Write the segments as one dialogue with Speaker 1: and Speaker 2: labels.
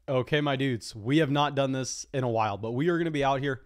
Speaker 1: Okay, my dudes, we have not done this in a while, but we are going to be out here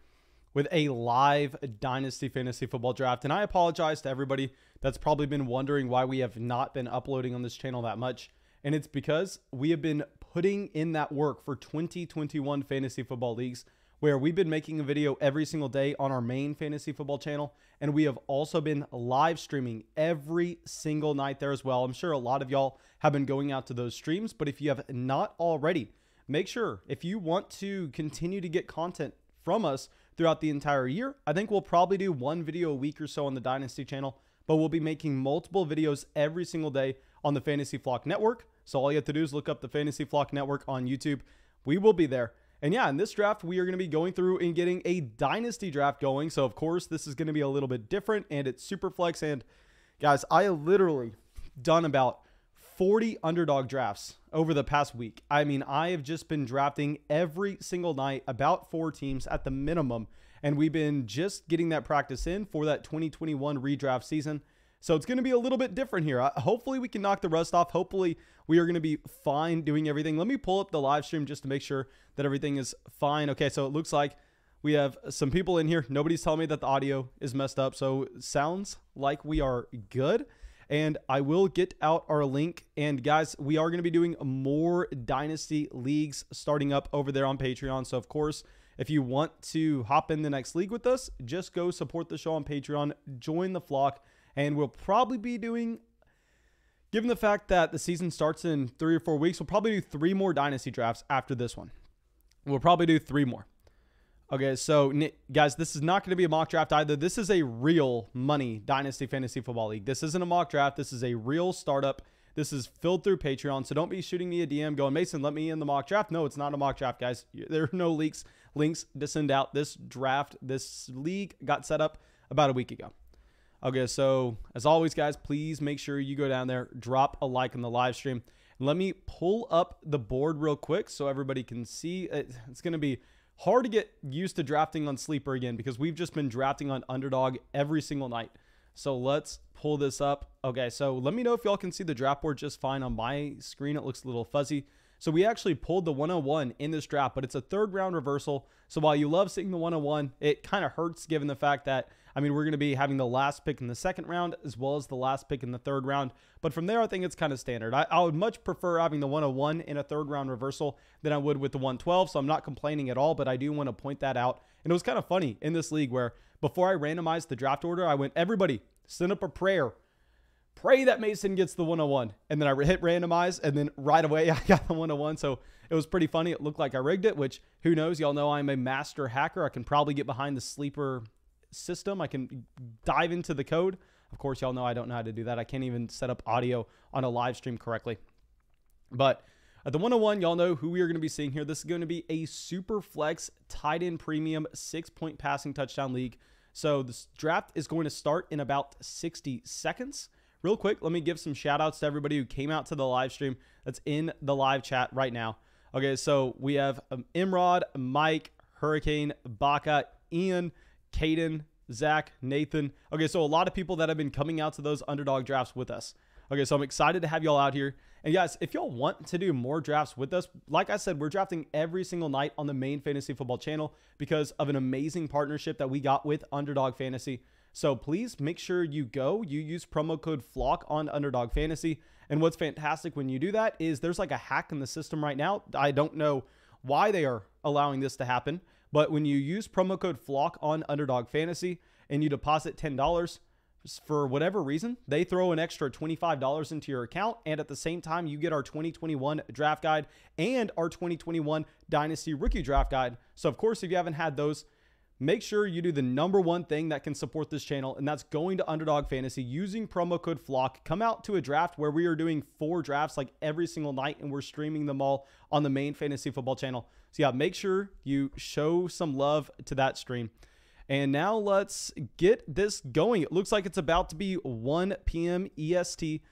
Speaker 1: with a live Dynasty Fantasy Football Draft. And I apologize to everybody that's probably been wondering why we have not been uploading on this channel that much. And it's because we have been putting in that work for 2021 Fantasy Football Leagues, where we've been making a video every single day on our main Fantasy Football channel. And we have also been live streaming every single night there as well. I'm sure a lot of y'all have been going out to those streams, but if you have not already, make sure if you want to continue to get content from us throughout the entire year, I think we'll probably do one video a week or so on the Dynasty channel, but we'll be making multiple videos every single day on the Fantasy Flock Network. So all you have to do is look up the Fantasy Flock Network on YouTube. We will be there. And yeah, in this draft, we are going to be going through and getting a Dynasty draft going. So of course, this is going to be a little bit different, and it's super flex. And guys, I have literally done about 40 underdog drafts over the past week. I mean, I have just been drafting every single night, about 4 teams at the minimum. And we've been just getting that practice in for that 2021 redraft season. So it's going to be a little bit different here. Hopefully we can knock the rust off. Hopefully we are going to be fine doing everything. Let me pull up the live stream just to make sure that everything is fine. Okay, so it looks like we have some people in here. Nobody's telling me that the audio is messed up. So it sounds like we are good. And I will get out our link. And guys, we are going to be doing more Dynasty leagues starting up over there on Patreon. So of course, if you want to hop in the next league with us, just go support the show on Patreon, join the flock, and we'll probably be doing, given the fact that the season starts in 3 or 4 weeks, we'll probably do 3 more Dynasty drafts after this one. We'll probably do 3 more. Okay, so guys, this is not going to be a mock draft either. This is a real money Dynasty Fantasy Football League. This isn't a mock draft. This is a real startup. This is filled through Patreon. So don't be shooting me a DM going, Mason, let me in the mock draft. No, it's not a mock draft, guys. There are no links to send out. This league got set up about a week ago. Okay, so as always, guys, please make sure you go down there, drop a like on the live stream. Let me pull up the board real quick so everybody can see. It's going to be hard to get used to drafting on Sleeper again because we've just been drafting on Underdog every single night. So let's pull this up. Okay, so let me know if y'all can see the draft board just fine. On my screen, it looks a little fuzzy. So we actually pulled the 101 in this draft, but it's a 3rd round reversal. So while you love seeing the 101, it kind of hurts given the fact that, I mean, we're going to be having the last pick in the 2nd round as well as the last pick in the 3rd round. But from there, I think it's kind of standard. I would much prefer having the 101 in a 3rd round reversal than I would with the 112. So I'm not complaining at all, but I do want to point that out. And it was kind of funny in this league where before I randomized the draft order, I went, everybody send up a prayer. Pray that Mason gets the 101. And then I hit randomize, and then right away I got the 101. So it was pretty funny. It looked like I rigged it, which who knows? Y'all know I'm a master hacker. I can probably get behind the Sleeper system. I can dive into the code. Of course, y'all know I don't know how to do that. I can't even set up audio on a live stream correctly. But at the 101, y'all know who we are going to be seeing here. This is going to be a super flex tight end premium 6-point passing touchdown league. So this draft is going to start in about 60 seconds. Real quick, let me give some shout outs to everybody who came out to the live stream that's in the live chat right now. Okay, so we have Imrod, Mike, Hurricane, Baca, Ian, Caden, Zach, Nathan. Okay, so a lot of people that have been coming out to those underdog drafts with us. Okay, so I'm excited to have y'all out here. And guys, if y'all want to do more drafts with us, like I said, we're drafting every single night on the main Fantasy Football channel because of an amazing partnership that we got with Underdog Fantasy. So please make sure you use promo code FLOCK on Underdog Fantasy. And what's fantastic when you do that is there's like a hack in the system right now. I don't know why they are allowing this to happen, but when you use promo code FLOCK on Underdog Fantasy and you deposit $10, for whatever reason, they throw an extra $25 into your account. And at the same time, you get our 2021 draft guide and our 2021 Dynasty Rookie Draft Guide. So of course, if you haven't had those, make sure you do the #1 thing that can support this channel, and that's going to Underdog Fantasy using promo code FLOCK. Come out to a draft where we are doing 4 drafts like every single night, and we're streaming them all on the main Fantasy Football channel. So yeah, make sure you show some love to that stream. And now let's get this going. It looks like it's about to be 1 p.m. EST.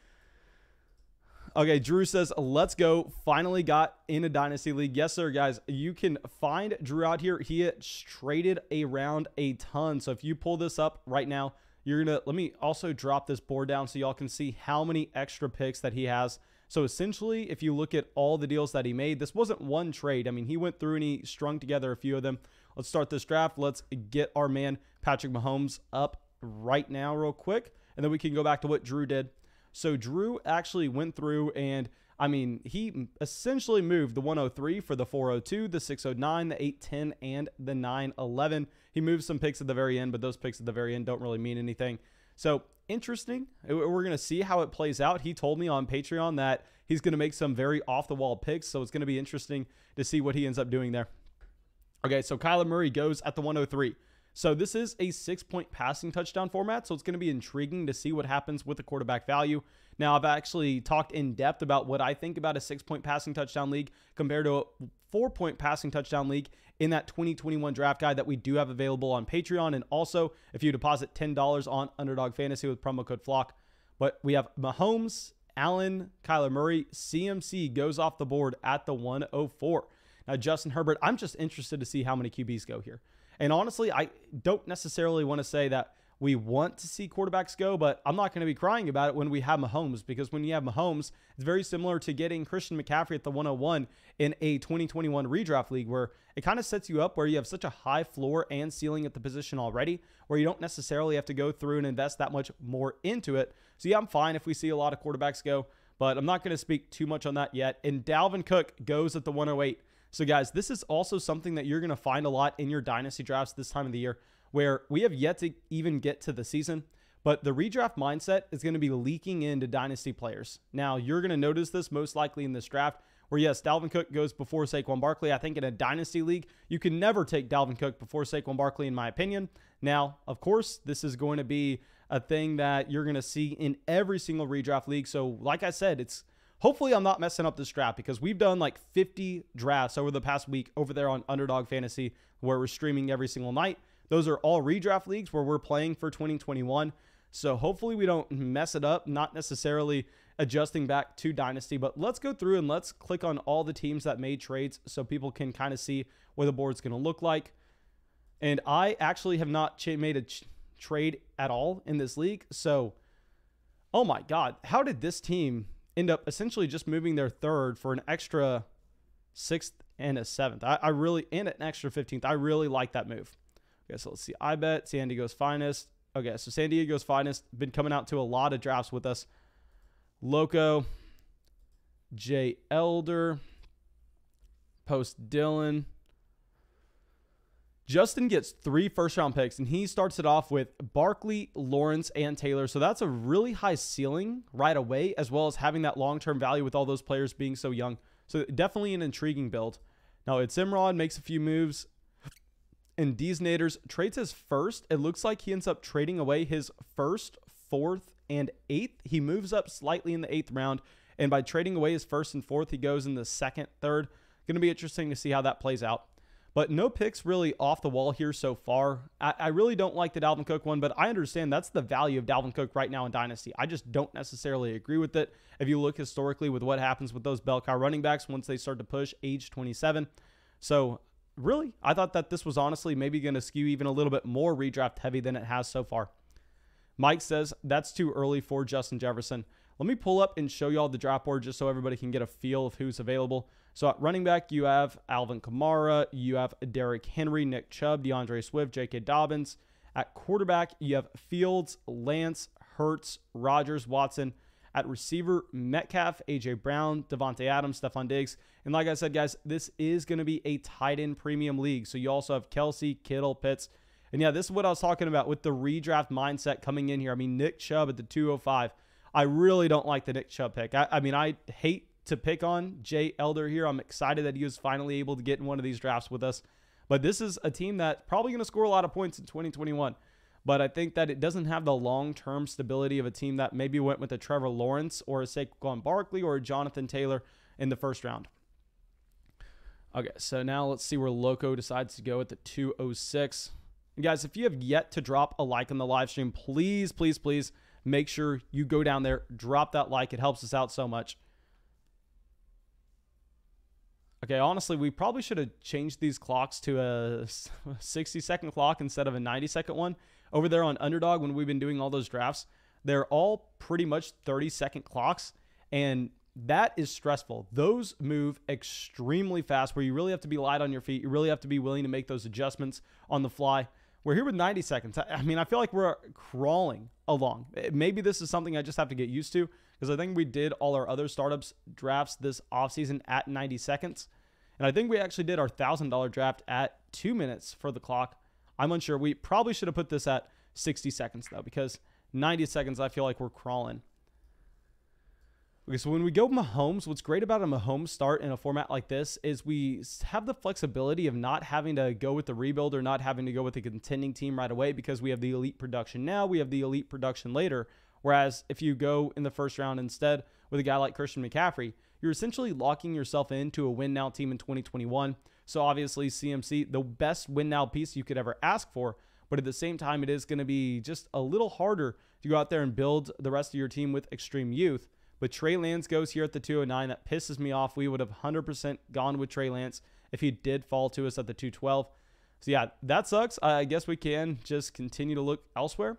Speaker 1: Okay, Drew says, let's go. Finally got in a Dynasty League. Yes, sir, guys. You can find Drew out here. He has traded around a ton. So if you pull this up right now, you're going to, let me also drop this board down so y'all can see how many extra picks that he has. So essentially, if you look at all the deals that he made, this wasn't one trade. I mean, he went through and he strung together a few of them. Let's start this draft. Let's get our man Patrick Mahomes up right now real quick, and then we can go back to what Drew did. So Drew actually went through and, I mean, he essentially moved the 103 for the 402, the 609, the 810, and the 911. He moved some picks at the very end, but those picks at the very end don't really mean anything. So interesting. We're going to see how it plays out. He told me on Patreon that he's going to make some very off-the-wall picks, so it's going to be interesting to see what he ends up doing there. Okay, so Kyla Murray goes at the 103. So this is a 6-point passing touchdown format, so it's going to be intriguing to see what happens with the quarterback value. Now, I've actually talked in depth about what I think about a 6-point passing touchdown league compared to a 4-point passing touchdown league in that 2021 draft guide that we do have available on Patreon. And also, if you deposit $10 on Underdog Fantasy with promo code FLOCK. But we have Mahomes, Allen, Kyler Murray, CMC goes off the board at the 104. Now, Justin Herbert, I'm just interested to see how many QBs go here. And honestly, I don't necessarily want to say that we want to see quarterbacks go, but I'm not going to be crying about it when we have Mahomes, because when you have Mahomes, it's very similar to getting Christian McCaffrey at the 101 in a 2021 redraft league, where it kind of sets you up where you have such a high floor and ceiling at the position already, where you don't necessarily have to go through and invest that much more into it. So yeah, I'm fine if we see a lot of quarterbacks go, but I'm not going to speak too much on that yet. And Dalvin Cook goes at the 108. So guys, this is also something that you're going to find a lot in your dynasty drafts this time of the year, where we have yet to even get to the season, but the redraft mindset is going to be leaking into dynasty players. Now, you're going to notice this most likely in this draft, where yes, Dalvin Cook goes before Saquon Barkley. I think in a dynasty league, you can never take Dalvin Cook before Saquon Barkley, in my opinion. Now, of course, this is going to be a thing that you're going to see in every single redraft league. So like I said, hopefully I'm not messing up this draft, because we've done like 50 drafts over the past week over there on Underdog Fantasy, where we're streaming every single night. Those are all redraft leagues where we're playing for 2021. So hopefully we don't mess it up, not necessarily adjusting back to Dynasty. But let's go through and let's click on all the teams that made trades so people can kind of see what the board's going to look like. And I actually have not made a trade at all in this league. So, oh my God, how did this team end up essentially just moving their third for an extra 6th and a 7th? And an extra 15th. I really like that move. Okay, so let's see. I bet San Diego's Finest. Okay, so San Diego's Finest been coming out to a lot of drafts with us. Loco, Jay Elder, Post Dillon. Justin gets 3 first-round picks, and he starts it off with Barkley, Lawrence, and Taylor. So that's a really high ceiling right away, as well as having that long-term value with all those players being so young. So definitely an intriguing build. Now, it's Imran, makes a few moves. And D's Naders trades his first. It looks like he ends up trading away his 1st, 4th, and 8th. He moves up slightly in the 8th round. And by trading away his 1st and 4th, he goes in the 2nd, 3rd. Going to be interesting to see how that plays out. But no picks really off the wall here so far. I really don't like the Dalvin Cook one, but I understand that's the value of Dalvin Cook right now in Dynasty. I just don't necessarily agree with it. If you look historically with what happens with those bell cow running backs once they start to push age 27. So really, I thought that this was honestly maybe going to skew even a little bit more redraft heavy than it has so far. Mike says that's too early for Justin Jefferson. Let me pull up and show you all the draft board just so everybody can get a feel of who's available. So at running back, you have Alvin Kamara, you have Derrick Henry, Nick Chubb, DeAndre Swift, J.K. Dobbins. At quarterback, you have Fields, Lance, Hurts, Rodgers, Watson. At receiver, Metcalf, A.J. Brown, Devontae Adams, Stephon Diggs. And like I said, guys, this is going to be a tight end premium league. So you also have Kelsey, Kittle, Pitts. And yeah, this is what I was talking about with the redraft mindset coming in here. I mean, Nick Chubb at the 205. I really don't like the Nick Chubb pick. I mean, I hate to pick on Jay Elder here. I'm excited that he was finally able to get in one of these drafts with us. But this is a team that's probably going to score a lot of points in 2021. But I think that it doesn't have the long-term stability of a team that maybe went with a Trevor Lawrence or a Saquon Barkley or a Jonathan Taylor in the 1st round. Okay, so now let's see where Loco decides to go at the 206. And guys, if you have yet to drop a like on the live stream, please, please, please make sure you go down there, drop that like. It helps us out so much. Okay, honestly, we probably should have changed these clocks to a 60-second clock instead of a 90-second one. Over there on Underdog, when we've been doing all those drafts, they're all pretty much 30-second clocks. And That is stressful. Those move extremely fast where you really have to be light on your feet. You really have to be willing to make those adjustments on the fly. We're here with 90 seconds. I mean, I feel like we're crawling along. Maybe this is something I just have to get used to because I think we did all our other startups drafts this offseason at 90 seconds. And I think we actually did our $1,000 draft at 2 minutes for the clock. I'm unsure. We probably should have put this at 60 seconds, though, because 90 seconds, I feel like we're crawling. Okay, so when we go Mahomes, what's great about a Mahomes start in a format like this is we have the flexibility of not having to go with the rebuild or not having to go with the contending team right away because we have the elite production now, we have the elite production later. Whereas if you go in the first round instead with a guy like Christian McCaffrey, you're essentially locking yourself into a win-now team in 2021. So obviously CMC, the best win-now piece you could ever ask for, but at the same time, it is going to be just a little harder to go out there and build the rest of your team with extreme youth. But Trey Lance goes here at the 209. That pisses me off. We would have 100% gone with Trey Lance if he did fall to us at the 212. So yeah, that sucks. I guess we can just continue to look elsewhere.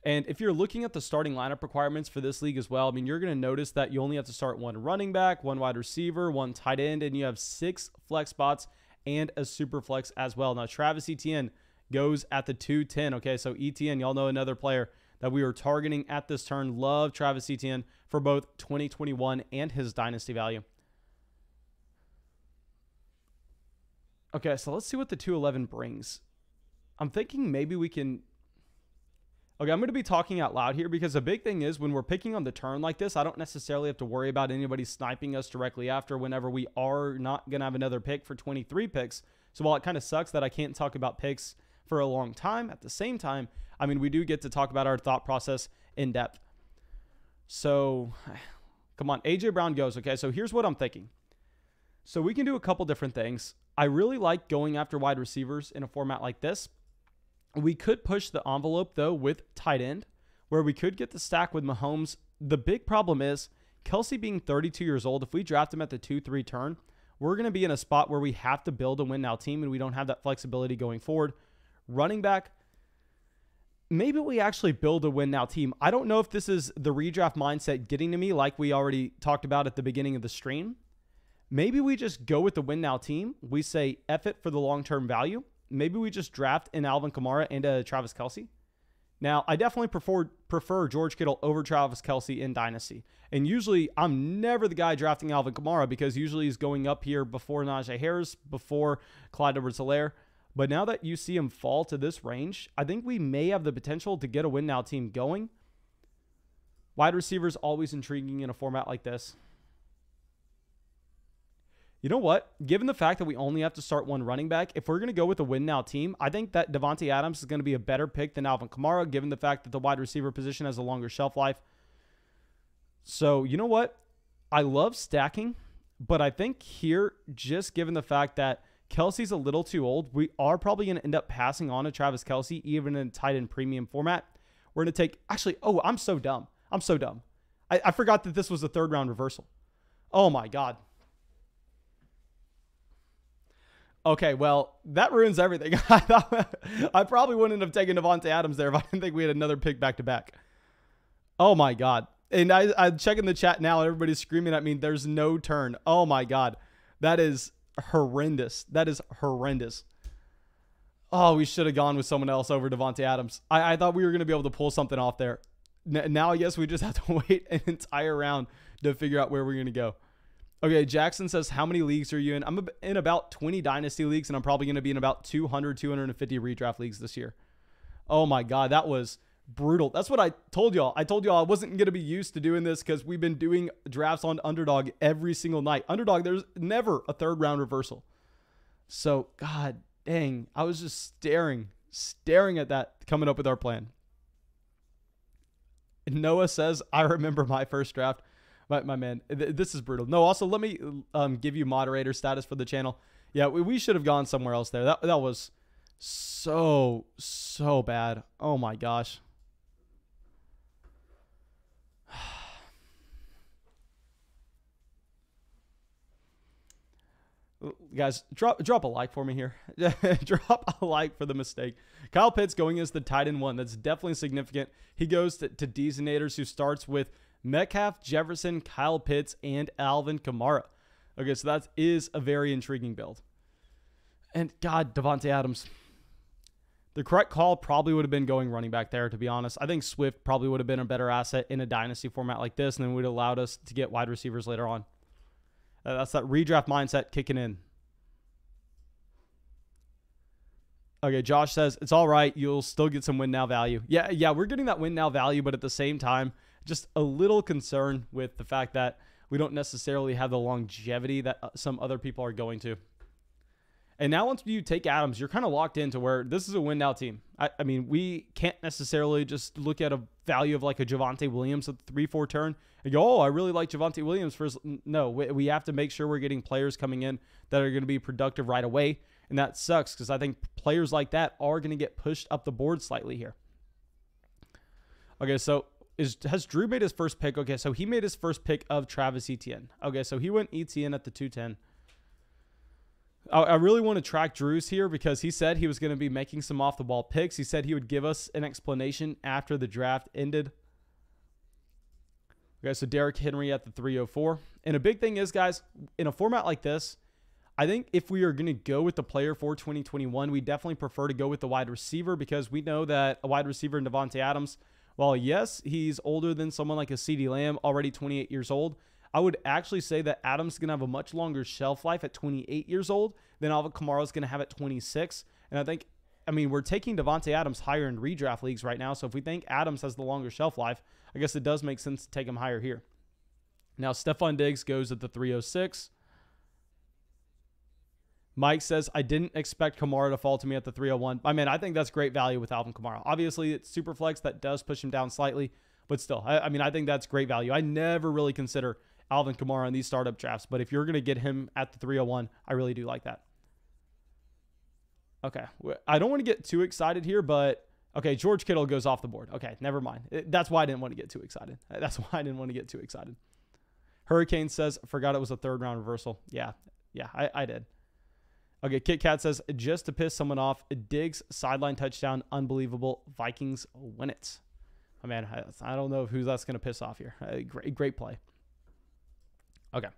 Speaker 1: And if you're looking at the starting lineup requirements for this league as well, I mean, you're going to notice that you only have to start one running back, one wide receiver, one tight end, and you have 6 flex spots and a super flex as well. Now, Travis Etienne goes at the 210. Okay, so Etienne, y'all know another player that we were targeting at this turn. Love Travis Etienne for both 2021 and his dynasty value. Okay, so let's see what the 211 brings. I'm thinking maybe we can... Okay, I'm going to be talking out loud here because the big thing is when we're picking on the turn like this, I don't necessarily have to worry about anybody sniping us directly after whenever we are not going to have another pick for 23 picks. So while it kind of sucks that I can't talk about picks for a long time, at the same time, I mean, we do get to talk about our thought process in depth. So, come on, AJ Brown goes. Okay, so here's what I'm thinking. So we can do a couple different things. I really like going after wide receivers in a format like this. We could push the envelope, though, with tight end, where we could get the stack with Mahomes. The big problem is Kelsey being 32 years old. If we draft him at the 2-3 turn, we're going to be in a spot where we have to build a win-now team, and we don't have that flexibility going forward. Running back, maybe we actually build a win-now team. I don't know if this is the redraft mindset getting to me like we already talked about at the beginning of the stream. Maybe we just go with the win-now team. We say F it for the long-term value. Maybe we just draft an Alvin Kamara and a Travis Kelce. Now, I definitely prefer George Kittle over Travis Kelce in Dynasty. And usually, I'm never the guy drafting Alvin Kamara because usually he's going up here before Najee Harris, before Clyde Edwards-Helaire. But now that you see him fall to this range, I think we may have the potential to get a win-now team going. Wide receivers always intriguing in a format like this. You know what? Given the fact that we only have to start one running back, if we're going to go with a win-now team, I think that Devontae Adams is going to be a better pick than Alvin Kamara, given the fact that the wide receiver position has a longer shelf life. So, you know what? I love stacking, but I think here, just given the fact that Kelsey's a little too old, we are probably going to end up passing on to Travis Kelce, even in tight end premium format. We're going to take... Actually, oh, I'm so dumb. I'm so dumb. I forgot that this was a third-round reversal. Oh, my God. Okay, well, that ruins everything. I probably wouldn't have taken Devontae Adams there if I didn't think we had another pick back-to-back. Oh, my God. And I'm checking the chat now, and everybody's screaming at me, there's no turn. Oh, my God. That is horrendous. That is horrendous. Oh, we should have gone with someone else over Devontae Adams. I thought we were going to be able to pull something off there. Now, I guess we just have to wait an entire round to figure out where we're going to go. Okay, Jackson says, how many leagues are you in? I'm in about 20 Dynasty leagues, and I'm probably going to be in about 200, 250 redraft leagues this year. Oh, my God. That was brutal. That's what I told y'all. I told y'all I wasn't going to be used to doing this because we've been doing drafts on Underdog every single night. Underdog, there's never a third-round reversal. So, God dang, I was just staring at that, coming up with our plan. Noah says, I remember my first draft. My man, this is brutal. No, also, let me give you moderator status for the channel. Yeah, we should have gone somewhere else there. That was so bad. Oh, my gosh. Guys, drop a like for me here. Drop a like for the mistake. Kyle Pitts going as the tight end 1. That's definitely significant. He goes to Deezinators, who starts with Metcalf, Jefferson, Kyle Pitts, and Alvin Kamara. Okay, so that is a very intriguing build. And God, Davante Adams. The correct call probably would have been going running back there, to be honest. I think Swift probably would have been a better asset in a dynasty format like this, and then would have allowed us to get wide receivers later on. That's that redraft mindset kicking in. Okay, Josh says, it's all right. You'll still get some win now value. Yeah, we're getting that win now value, but at the same time, just a little concerned with the fact that we don't necessarily have the longevity that some other people are going to. And now once you take Adams, you're kind of locked into where this is a win now team. I mean, we can't necessarily just look at a value of like a Javonte Williams at the 3-4 turn and go, oh, I really like Javonte Williams. No, we have to make sure we're getting players coming in that are going to be productive right away. And that sucks because I think players like that are going to get pushed up the board slightly here. Okay, so has Drew made his first pick? Okay, so he made his first pick of Travis Etienne. Okay, so he went Etienne at the 210. I really want to track Drew's here because he said he was going to be making some off-the-ball picks. He said he would give us an explanation after the draft ended. Okay, so Derrick Henry at the 304. And a big thing is, guys, in a format like this, I think if we are going to go with the player for 2021, we definitely prefer to go with the wide receiver because we know that a wide receiver in Davante Adams, while yes, he's older than someone like a CeeDee Lamb, already 28 years old, I would actually say that Adams is going to have a much longer shelf life at 28 years old than Alvin Kamara is going to have at 26. And I mean, we're taking Davante Adams higher in redraft leagues right now. So if we think Adams has the longer shelf life, I guess it does make sense to take him higher here. Now, Stephon Diggs goes at the 306. Mike says, I didn't expect Kamara to fall to me at the 301. I mean, I think that's great value with Alvin Kamara. Obviously, it's super flex. That does push him down slightly. But still, I mean, I think that's great value. I never really consider Alvin Kamara in these startup drafts. But if you're going to get him at the 301, I really do like that. Okay. I don't want to get too excited here, but okay, George Kittle goes off the board. Okay, never mind. That's why I didn't want to get too excited. Hurricane says, forgot it was a third-round reversal. Yeah, I did. Okay, Kit Kat says, just to piss someone off, Diggs sideline touchdown, unbelievable. Vikings win it. Oh, man, I don't know who that's going to piss off here. Great play. Okay.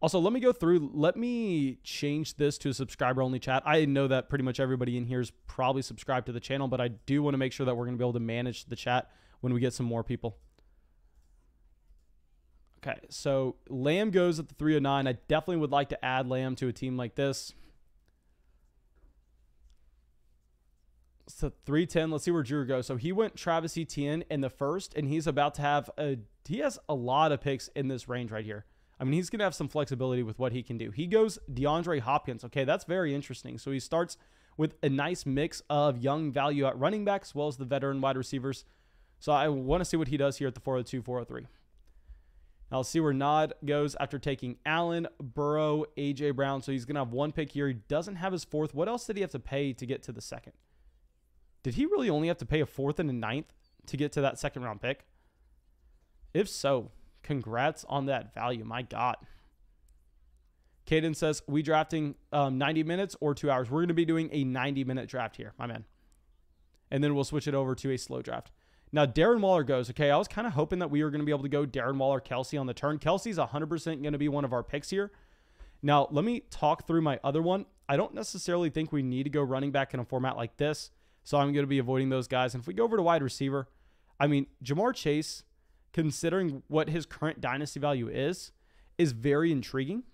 Speaker 1: Also, let me go through. Let me change this to a subscriber-only chat. I know that pretty much everybody in here is probably subscribed to the channel, but I do want to make sure that we're going to be able to manage the chat when we get some more people. Okay, so Lamb goes at the 309. I definitely would like to add Lamb to a team like this. So 310, let's see where Drew goes. So he went Travis Etienne in the first, and he's about to have he has a lot of picks in this range right here. I mean, he's going to have some flexibility with what he can do. He goes DeAndre Hopkins. Okay, that's very interesting. So he starts with a nice mix of young value at running back as well as the veteran wide receivers. So I want to see what he does here at the 402, 403. Now let's see where Nod goes after taking Allen, Burrow, A.J. Brown. So he's going to have one pick here. He doesn't have his fourth. What else did he have to pay to get to the second? Did he really only have to pay a fourth and a ninth to get to that second round pick? If so, congrats on that value. My God. Caden says, we drafting 90 minutes or 2 hours? We're going to be doing a 90-minute draft here, my man. And then we'll switch it over to a slow draft. Now, Darren Waller goes. Okay, I was kind of hoping that we were going to be able to go Darren Waller, Kelsey on the turn. Kelsey's 100% going to be one of our picks here. Now, let me talk through my other one. I don't necessarily think we need to go running back in a format like this. So I'm going to be avoiding those guys. And if we go over to wide receiver, I mean, Jamar Chase, considering what his current dynasty value is very intriguing.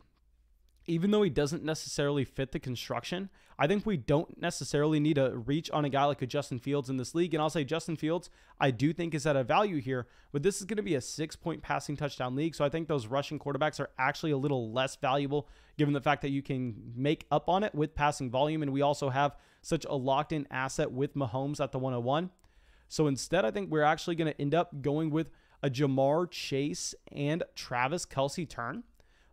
Speaker 1: Even though he doesn't necessarily fit the construction, I think we don't necessarily need to reach on a guy like a Justin Fields in this league. And I'll say Justin Fields, I do think is at a value here, but this is going to be a 6-point passing touchdown league. So I think those rushing quarterbacks are actually a little less valuable given the fact that you can make up on it with passing volume. And we also have such a locked-in asset with Mahomes at the 101. So instead, I think we're actually going to end up going with a Jamar Chase and Travis Kelce turn.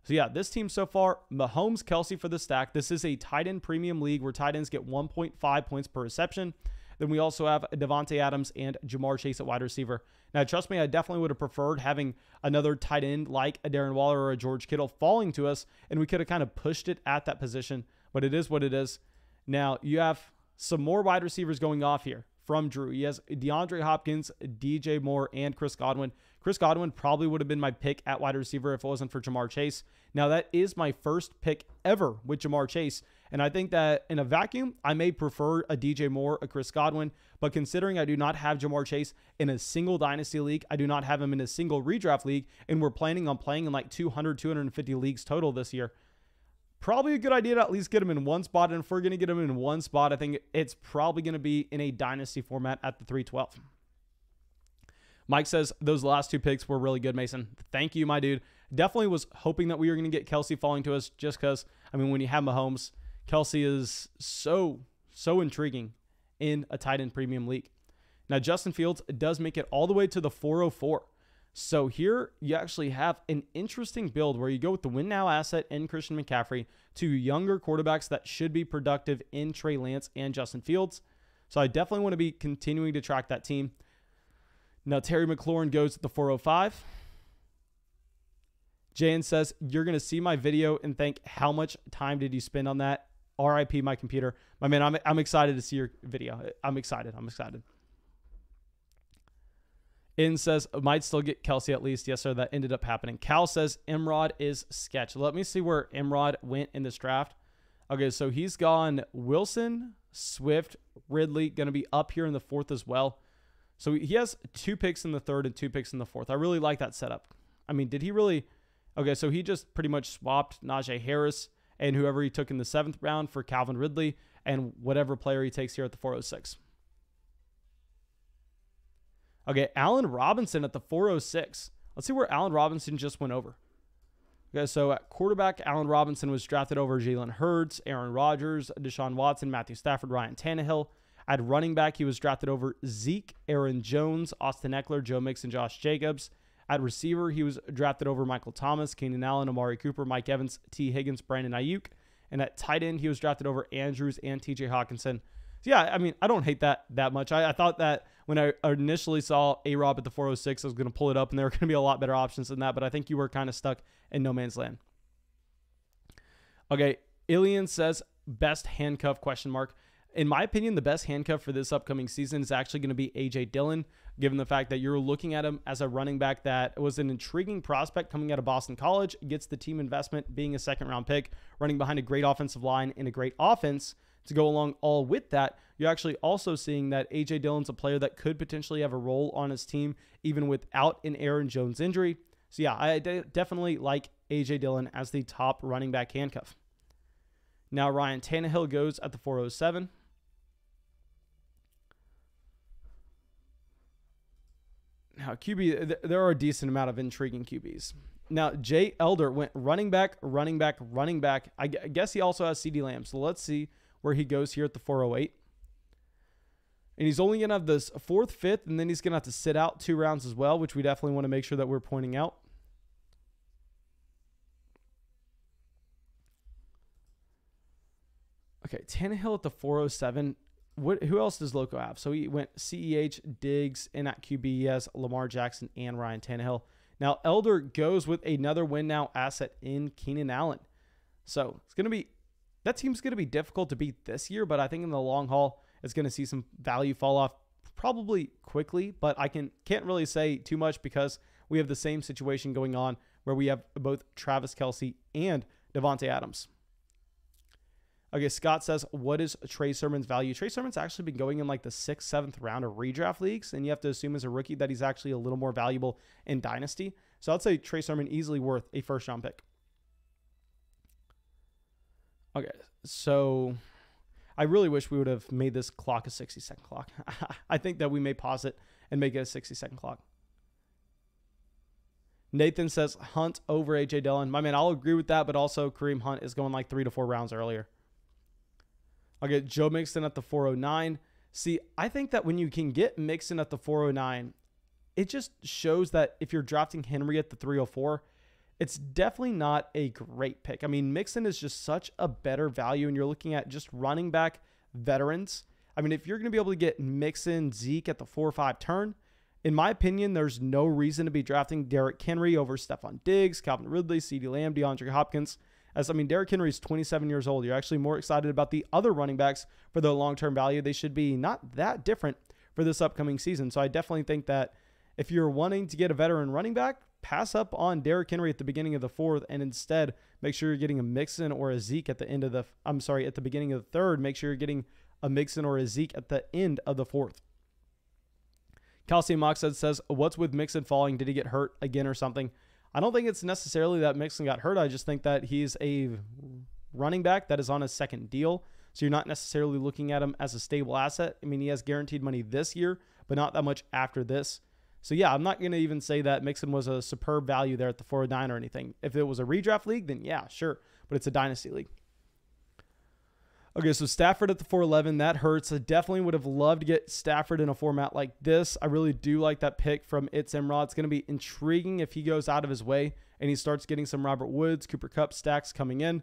Speaker 1: So yeah, this team so far, Mahomes, Kelce for the stack. This is a tight end premium league where tight ends get 1.5 points per reception. Then we also have Davante Adams and Jamar Chase at wide receiver. Now, trust me, I definitely would have preferred having another tight end like a Darren Waller or a George Kittle falling to us, and we could have kind of pushed it at that position, but it is what it is. Now, you have some more wide receivers going off here from Drew. He has DeAndre Hopkins, DJ Moore, and Chris Godwin. Chris Godwin probably would have been my pick at wide receiver if it wasn't for Jamar Chase. Now, that is my first pick ever with Jamar Chase, and I think that in a vacuum, I may prefer a DJ Moore, a Chris Godwin, but considering I do not have Jamar Chase in a single dynasty league, I do not have him in a single redraft league, and we're planning on playing in like 200, 250 leagues total this year, probably a good idea to at least get him in one spot, and if we're going to get him in one spot, I think it's probably going to be in a dynasty format at the 312. Mike says, those last two picks were really good, Mason. Thank you, my dude. Definitely was hoping that we were going to get Kelsey falling to us just because, I mean, when you have Mahomes, Kelsey is so intriguing in a tight end premium league. Now, Justin Fields does make it all the way to the 404. So here you actually have an interesting build where you go with the win now asset in Christian McCaffrey to younger quarterbacks that should be productive in Trey Lance and Justin Fields. So I definitely want to be continuing to track that team. Now, Terry McLaurin goes at the 405. Jan says, you're going to see my video and think, how much time did you spend on that? RIP my computer. My man, I'm excited to see your video. I'm excited. In says, might still get Kelsey at least. Yes, sir. That ended up happening. Cal says, Emrod is sketch. Let me see where Emrod went in this draft. Okay, so he's gone Wilson, Swift, Ridley, going to be up here in the 4th as well. So he has 2 picks in the 3rd and 2 picks in the 4th. I really like that setup. I mean, did he really? Okay, so he just pretty much swapped Najee Harris and whoever he took in the 7th round for Calvin Ridley and whatever player he takes here at the 406. Okay, Allen Robinson at the 406. Let's see where Allen Robinson just went over. Okay, so at quarterback, Allen Robinson was drafted over Jalen Hurts, Aaron Rodgers, Deshaun Watson, Matthew Stafford, Ryan Tannehill. At running back, he was drafted over Zeke, Aaron Jones, Austin Eckler, Joe Mixon, Josh Jacobs. At receiver, he was drafted over Michael Thomas, Keenan Allen, Amari Cooper, Mike Evans, T. Higgins, Brandon Ayuk. And at tight end, he was drafted over Andrews and TJ Hawkinson. So yeah, I mean, I don't hate that much. I thought that when I initially saw A-Rob at the 406, I was going to pull it up, and there were going to be a lot better options than that, but I think you were kind of stuck in no man's land. Okay, Ilian says, best handcuff, question mark. In my opinion, the best handcuff for this upcoming season is actually going to be A.J. Dillon, given the fact that you're looking at him as a running back that was an intriguing prospect coming out of Boston College, gets the team investment, being a second-round pick, running behind a great offensive line and a great offense. To go along all with that, you're actually also seeing that A.J. Dillon's a player that could potentially have a role on his team, even without an Aaron Jones injury. So yeah, I definitely like A.J. Dillon as the top running back handcuff. Now Ryan Tannehill goes at the 407. Now, QB, there are a decent amount of intriguing QBs. Now, Jay Elder went running back. I guess he also has CeeDee Lamb. So let's see where he goes here at the 408. And he's only going to have this 4th, 5th, and then he's going to have to sit out 2 rounds as well, which we definitely want to make sure that we're pointing out. Okay, Tannehill at the 407. Who else does Loco have? So he went CEH, Diggs, and at QB he has Lamar Jackson and Ryan Tannehill. Now Elder goes with another win now asset in Keenan Allen. So it's going to be, that team's going to be difficult to beat this year, but I think in the long haul it's going to see some value fall off probably quickly, but I can't really say too much because we have the same situation going on where we have both Travis Kelce and Devontae Adams. Okay, Scott says, what is Trey Sermon's value? Trey Sermon's actually been going in like the 6th, 7th round of redraft leagues, and you have to assume as a rookie that he's actually a little more valuable in Dynasty. So I'd say Trey Sermon easily worth a 1st-round pick. Okay, so I really wish we would have made this clock a 60-second clock. I think that we may pause it and make it a 60-second clock. Nathan says, Hunt over A.J. Dillon. My man, I'll agree with that, but also Kareem Hunt is going like 3 to 4 rounds earlier. Okay, Joe Mixon at the 409. See, I think that when you can get Mixon at the 409, it just shows that if you're drafting Henry at the 304, it's definitely not a great pick. I mean, Mixon is just such a better value, and you're looking at just running back veterans. I mean, if you're going to be able to get Mixon, Zeke at the 4-5 turn, in my opinion, there's no reason to be drafting Derrick Henry over Stephon Diggs, Calvin Ridley, CeeDee Lamb, DeAndre Hopkins. Derrick Henry is 27 years old. You're actually more excited about the other running backs for their long-term value. They should be not that different for this upcoming season. So I definitely think that if you're wanting to get a veteran running back, pass up on Derrick Henry at the beginning of the 4th, and instead make sure you're getting a Mixon or a Zeke at the end of the, at the beginning of the 3rd. Make sure you're getting a Mixon or a Zeke at the end of the 4th. Calcium Moxhead says, what's with Mixon falling? Did he get hurt again or something? I don't think it's necessarily that Mixon got hurt. I just think that he's a running back that is on a second deal. So you're not necessarily looking at him as a stable asset. I mean, he has guaranteed money this year, but not that much after this. So yeah, I'm not going to even say that Mixon was a superb value there at the 409 or anything. If it was a redraft league, then yeah, sure. But it's a dynasty league. Okay, so Stafford at the 411, that hurts. I definitely would have loved to get Stafford in a format like this. I really do like that pick from It's Emrod. It's going to be intriguing if he goes out of his way and he starts getting some Robert Woods, Cooper Kupp stacks coming in.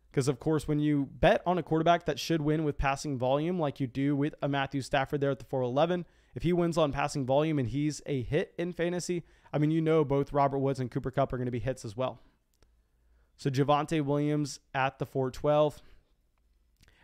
Speaker 1: Because, of course, when you bet on a quarterback that should win with passing volume like you do with a Matthew Stafford there at the 411, if he wins on passing volume and he's a hit in fantasy, I mean, you know both Robert Woods and Cooper Kupp are going to be hits as well. So Javonte Williams at the 412.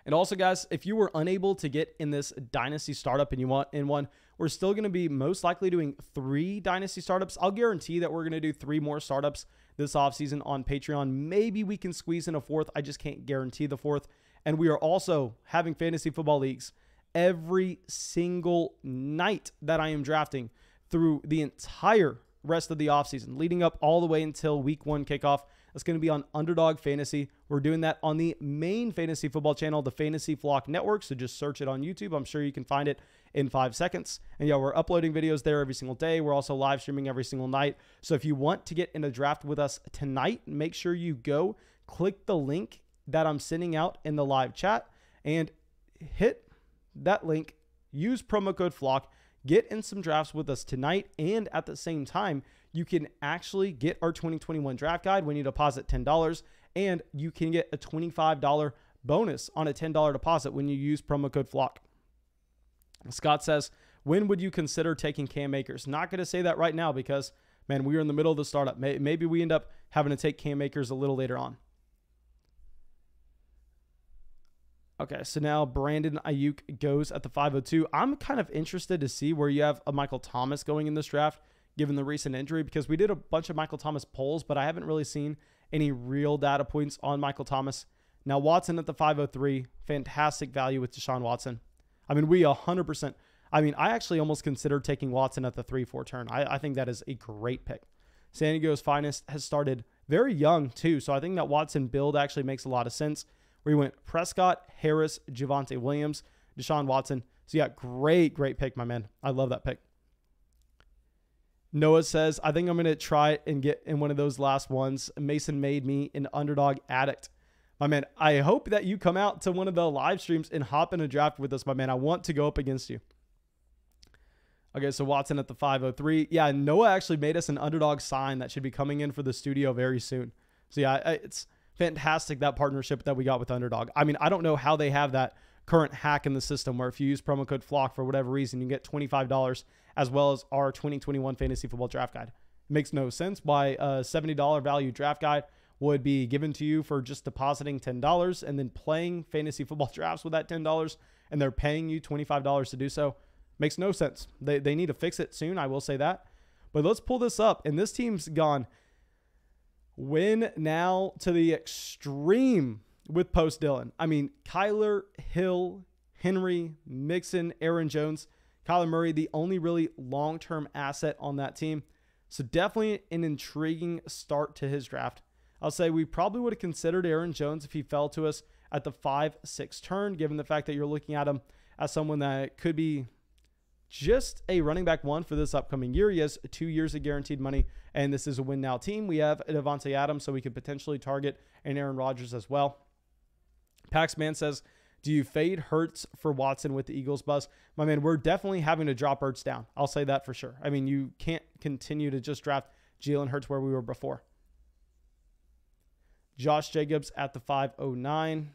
Speaker 1: And also, guys, if you were unable to get in this dynasty startup and you want in one, we're still going to be most likely doing 3 dynasty startups. I'll guarantee that we're going to do 3 more startups this offseason on Patreon. Maybe we can squeeze in a 4th. I just can't guarantee the 4th. And we are also having fantasy football leagues every single night that I am drafting through the entire rest of the offseason, leading up all the way until week 1 kickoff. That's going to be on Underdog Fantasy. We're doing that on the main fantasy football channel, the Fantasy Flock Network. So just search it on YouTube. I'm sure you can find it in 5 seconds. And yeah, we're uploading videos there every single day. We're also live streaming every single night. So if you want to get in a draft with us tonight, make sure you go click the link that I'm sending out in the live chat and hit that link. Use promo code FLOCK. Get in some drafts with us tonight, and at the same time, you can actually get our 2021 draft guide when you deposit $10, and you can get a $25 bonus on a $10 deposit when you use promo code FLOCK. Scott says, when would you consider taking Cam Akers? Not going to say that right now because, man, we are in the middle of the startup. Maybe we end up having to take Cam Akers a little later on. Okay, so now Brandon Ayuk goes at the 502. I'm kind of interested to see where you have a Michael Thomas going in this draft, given the recent injury, because we did a bunch of Michael Thomas polls, but I haven't really seen any real data points on Michael Thomas. Now, Watson at the 503, fantastic value with Deshaun Watson. I mean, we 100%. I mean, I actually almost considered taking Watson at the 3-4 turn. I think that is a great pick. San Diego's finest has started very young, too, so I think that Watson build actually makes a lot of sense. We went Prescott, Harris, Javonte Williams, Deshaun Watson. So yeah, great pick, my man. I love that pick. Noah says, I think I'm going to try and get in one of those last ones. Mason made me an underdog addict. My man, I hope that you come out to one of the live streams and hop in a draft with us, my man. I want to go up against you. Okay, so Watson at the 503. Yeah, Noah actually made us an underdog sign that should be coming in for the studio very soon. So yeah, it's fantastic, that partnership that we got with Underdog. I mean, I don't know how they have that current hack in the system where if you use promo code FLOCK for whatever reason, you get $25 as well as our 2021 Fantasy Football Draft Guide. It makes no sense why a $70 value draft guide would be given to you for just depositing $10 and then playing fantasy football drafts with that $10 and they're paying you $25 to do so. Makes no sense. They need to fix it soon, I will say that. But let's pull this up, and this team's gone win now to the extreme with post Dillon. I mean, Kyler, Hill, Henry, Mixon, Aaron Jones, Kyla Murray, the only really long-term asset on that team. So definitely an intriguing start to his draft. I'll say we probably would have considered Aaron Jones if he fell to us at the 5-6 turn, given the fact that you're looking at him as someone that could be just a running back 1 for this upcoming year. He has 2 years of guaranteed money, and this is a win now team. We have Devontae Adams, so we could potentially target an Aaron Rodgers as well. Paxman says, do you fade Hurts for Watson with the Eagles buzz? My man, we're definitely having to drop Hurts down. I'll say that for sure. I mean, you can't continue to just draft Jalen Hurts where we were before. Josh Jacobs at the 509.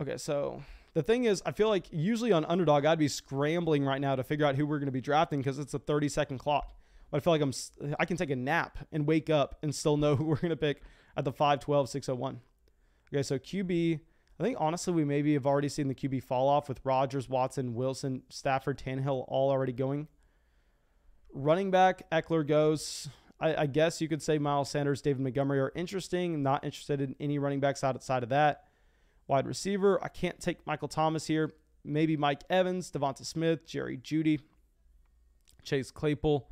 Speaker 1: Okay, so the thing is, I feel like usually on Underdog, I'd be scrambling right now to figure out who we're going to be drafting because it's a 30-second clock. But I feel like I can take a nap and wake up and still know who we're going to pick at the 5-12, 601. Okay, so QB, I think, honestly, we maybe have already seen the QB fall off with Rodgers, Watson, Wilson, Stafford, Tannehill all already going. Running back, Eckler goes. I guess you could say Miles Sanders, David Montgomery are interesting. Not interested in any running backs outside of that. Wide receiver, I can't take Michael Thomas here. Maybe Mike Evans, Devonta Smith, Jerry Jeudy, Chase Claypool.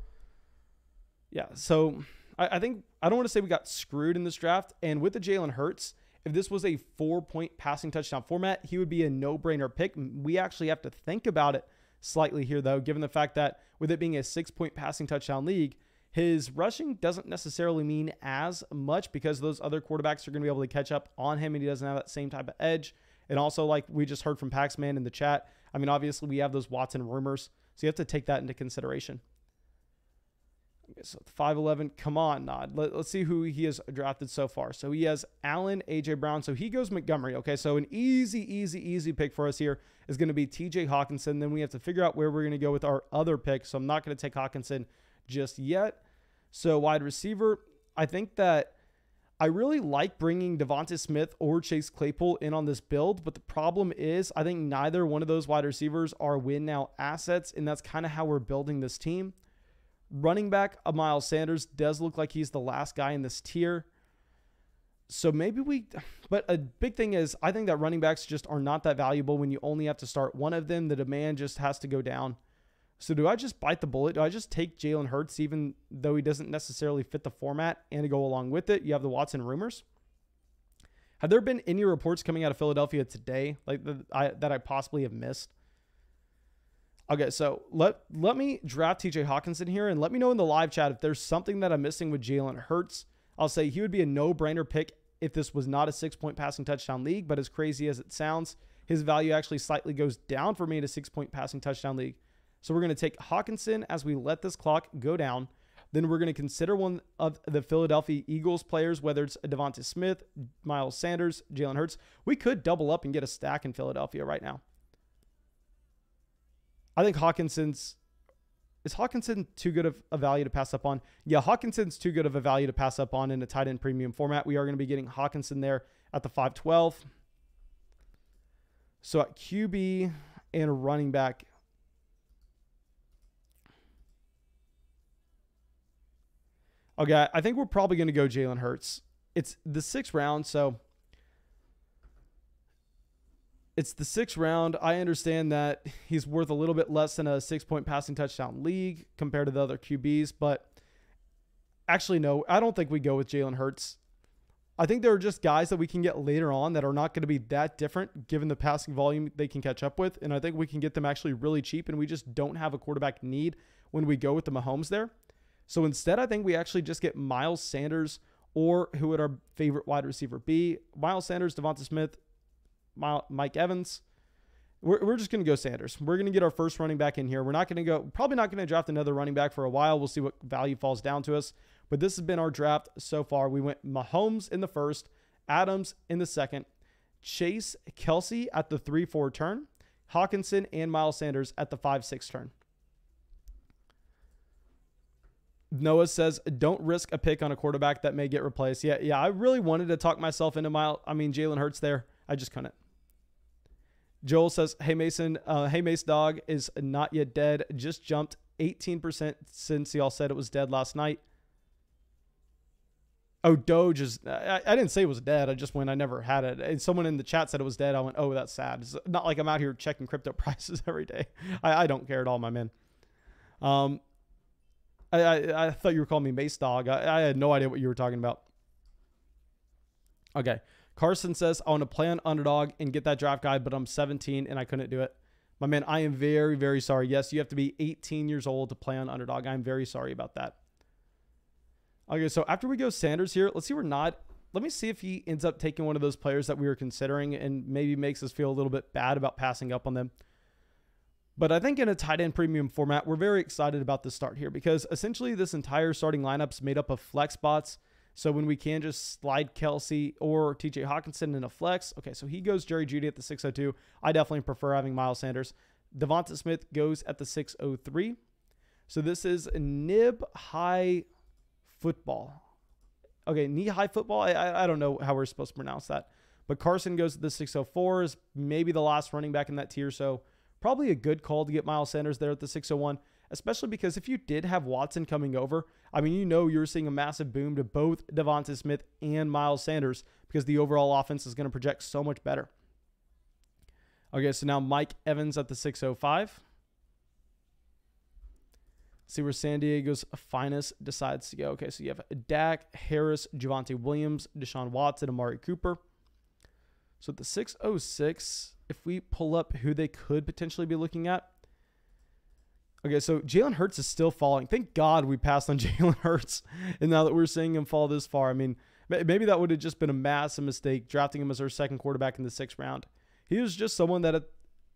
Speaker 1: Yeah, so I think, I don't want to say we got screwed in this draft. And with the Jalen Hurts, if this was a 4-point passing touchdown format, he would be a no-brainer pick. We actually have to think about it slightly here, though, given the fact that with it being a 6-point passing touchdown league, his rushing doesn't necessarily mean as much because those other quarterbacks are going to be able to catch up on him and he doesn't have that same type of edge. And also, like we just heard from Paxman in the chat, I mean, obviously we have those Watson rumors, so you have to take that into consideration. Okay, so 5'11", come on, Nod. Let's see who he has drafted so far. So he has Allen, A.J. Brown. So he goes Montgomery. Okay, so an easy pick for us here is going to be T.J. Hawkinson. Then we have to figure out where we're going to go with our other pick. So I'm not going to take Hawkinson just yet. So wide receiver, I think that I really like bringing Devonta Smith or Chase Claypool in on this build, but the problem is I think neither one of those wide receivers are win now assets, and that's kind of how we're building this team. Running back, Miles Sanders does look like he's the last guy in this tier. So maybe but a big thing is I think that running backs just are not that valuable when you only have to start one of them. The demand just has to go down. So do I just bite the bullet? Do I just take Jalen Hurts even though he doesn't necessarily fit the format and go along with it? You have the Watson rumors. Have there been any reports coming out of Philadelphia today that I possibly have missed? Okay, so let me draft TJ Hawkinson here and let me know in the live chat if there's something that I'm missing with Jalen Hurts. I'll say he would be a no-brainer pick if this was not a 6-point passing touchdown league, but as crazy as it sounds, his value actually slightly goes down for me in a 6-point passing touchdown league. So we're going to take Hawkinson as we let this clock go down. Then we're going to consider one of the Philadelphia Eagles players, whether it's Devonta Smith, Miles Sanders, Jalen Hurts. We could double up and get a stack in Philadelphia right now. I think is Hawkinson too good of a value to pass up on? Yeah, Hawkinson's too good of a value to pass up on in a tight end premium format. We are going to be getting Hawkinson there at the 512. So at QB and running back, okay, I think we're probably going to go Jalen Hurts. It's the 6th round, so it's the 6th round. I understand that he's worth a little bit less than a 6-point passing touchdown league compared to the other QBs, but actually, no, I don't think we go with Jalen Hurts. I think there are just guys that we can get later on that are not going to be that different given the passing volume they can catch up with, and I think we can get them actually really cheap, and we just don't have a quarterback need when we go with the Mahomes there. So instead, I think we actually just get Miles Sanders, or who would our favorite wide receiver be? Miles Sanders, Devonta Smith, Mike Evans. We're just going to go Sanders. We're going to get our first running back in here. We're not going to go, probably not going to draft another running back for a while. We'll see what value falls down to us. But this has been our draft so far. We went Mahomes in the 1st, Adams in the 2nd, Chase, Kelsey at the 3-4 turn, Hawkinson and Miles Sanders at the 5-6 turn. Noah says, don't risk a pick on a quarterback that may get replaced. Yeah, I really wanted to talk myself into Jalen Hurts there. I just couldn't. Joel says, hey Mason, Mace Dog is not yet dead. Just jumped 18% since y'all said it was dead last night. Oh, Doge is, I didn't say it was dead. I just went, I never had it. And someone in the chat said it was dead. I went, oh, that's sad. It's not like I'm out here checking crypto prices every day. I don't care at all, my man. I thought you were calling me Mace Dog. I had no idea what you were talking about. Okay. Carson says, I want to play on underdog and get that draft guide, but I'm 17 and I couldn't do it. My man, I am very, very sorry. Yes, you have to be 18 years old to play on underdog. I'm very sorry about that. Okay, so after we go Sanders here, let's see where Nod. Let me see if he ends up taking one of those players that we were considering and maybe makes us feel a little bit bad about passing up on them. But I think in a tight end premium format, we're very excited about the start here because essentially this entire starting lineup is made up of flex spots. So when we can just slide Kelsey or TJ Hawkinson in a flex. Okay, so he goes Jerry Jeudy at the 602. I definitely prefer having Miles Sanders. Devonta Smith goes at the 603. So this is nib high football. Okay, knee high football. I don't know how we're supposed to pronounce that. But Carson goes to the 604 is maybe the last running back in that tier. So probably a good call to get Miles Sanders there at the 601, especially because if you did have Watson coming over, I mean, you're seeing a massive boom to both Devonta Smith and Miles Sanders because the overall offense is going to project so much better. Okay, so now Mike Evans at the 605. See where San Diego's finest decides to go. Okay, so you have Dak, Harris, Javonte Williams, Deshaun Watson, Amari Cooper. So at the 606, if we pull up who they could potentially be looking at. Okay, so Jalen Hurts is still falling. Thank God we passed on Jalen Hurts. And now that we're seeing him fall this far, I mean, maybe that would have just been a massive mistake drafting him as our second quarterback in the 6th round. He was just someone that at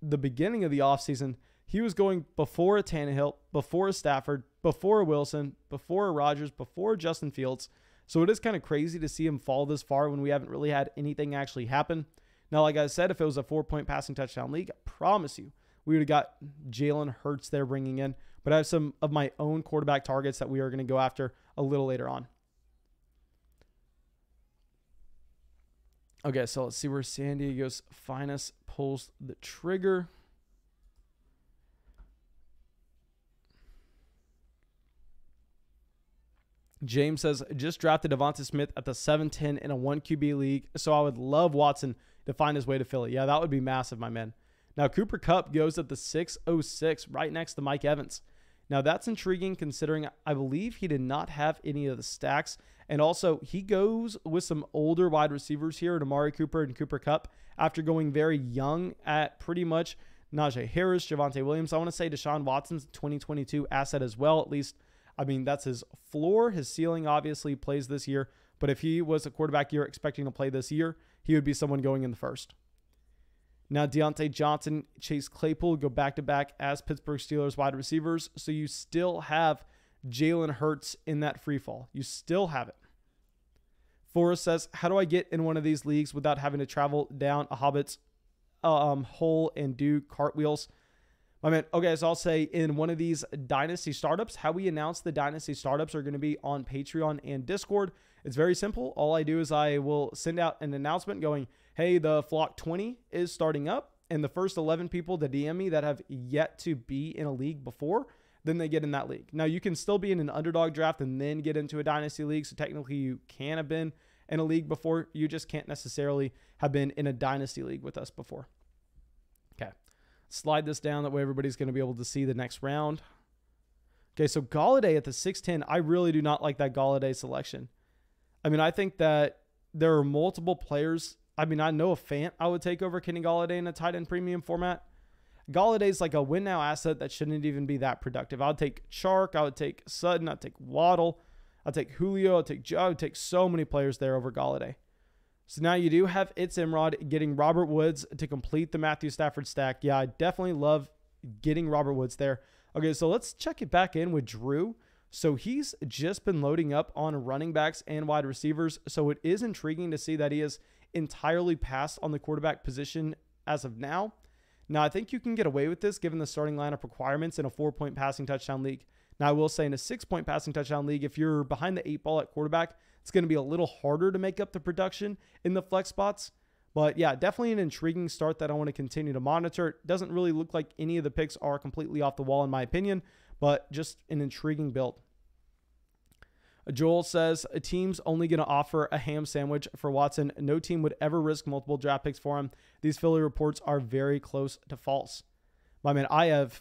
Speaker 1: the beginning of the offseason, he was going before a Tannehill, before a Stafford, before a Wilson, before a Rodgers, before Justin Fields. So it is kind of crazy to see him fall this far when we haven't really had anything actually happen. Now, like I said, if it was a 4-point passing touchdown league, I promise you, we would have got Jalen Hurts there bringing in. But I have some of my own quarterback targets that we are going to go after a little later on. Okay, so let's see where San Diego's finest pulls the trigger. James says, just drafted Devonta Smith at the 7-10 in a 1 QB league, so I would love Watson to find his way to Philly. Yeah, that would be massive, my man. Now, Cooper Kupp goes at the 606 right next to Mike Evans. Now, that's intriguing considering I believe he did not have any of the stacks. And also, he goes with some older wide receivers here, Amari Cooper and Cooper Kupp, after going very young at pretty much Najee Harris, Javonte Williams. I want to say Deshaun Watson's 2022 asset as well, at least. I mean, that's his floor. His ceiling obviously plays this year. But if he was a quarterback you're expecting to play this year, he would be someone going in the first. Now, Deontay Johnson, Chase Claypool go back-to-back as Pittsburgh Steelers wide receivers. So you still have Jalen Hurts in that free fall. You still have it. Forrest says, how do I get in one of these leagues without having to travel down a Hobbit's hole and do cartwheels? My man, okay, so I'll say in one of these Dynasty startups, how we announce the Dynasty startups are going to be on Patreon and Discord. It's very simple. All I do is I will send out an announcement going, hey, the Flock 20 is starting up, and the first 11 people to DM me that have yet to be in a league before, then they get in that league. Now, you can still be in an underdog draft and then get into a Dynasty league, so technically you can have been in a league before. You just can't necessarily have been in a Dynasty league with us before. Okay. Slide this down. That way everybody's going to be able to see the next round. Okay, so Golladay at the 6'10". I really do not like that Golladay selection. I mean, I think that there are multiple players. I mean, I know a Fant I would take over Kenny Golladay in a tight end premium format. Galladay's like a win now asset that shouldn't even be that productive. I would take Chark. I would take Sutton. I'd take Waddle. I'd take Julio. I'd take Joe. I would take so many players there over Golladay. So now you do have It's Imrod getting Robert Woods to complete the Matthew Stafford stack. Yeah, I definitely love getting Robert Woods there. Okay, so let's check it back in with Drew. So he's just been loading up on running backs and wide receivers. So it is intriguing to see that he is entirely passed on the quarterback position as of now. Now, I think you can get away with this given the starting lineup requirements in a 4-point passing touchdown league. Now, I will say in a 6-point passing touchdown league, if you're behind the 8 ball at quarterback, it's going to be a little harder to make up the production in the flex spots. But yeah, definitely an intriguing start that I want to continue to monitor. It doesn't really look like any of the picks are completely off the wall in my opinion, but just an intriguing build. Joel says, a team's only going to offer a ham sandwich for Watson. No team would ever risk multiple draft picks for him. These Philly reports are very close to false. My man, I have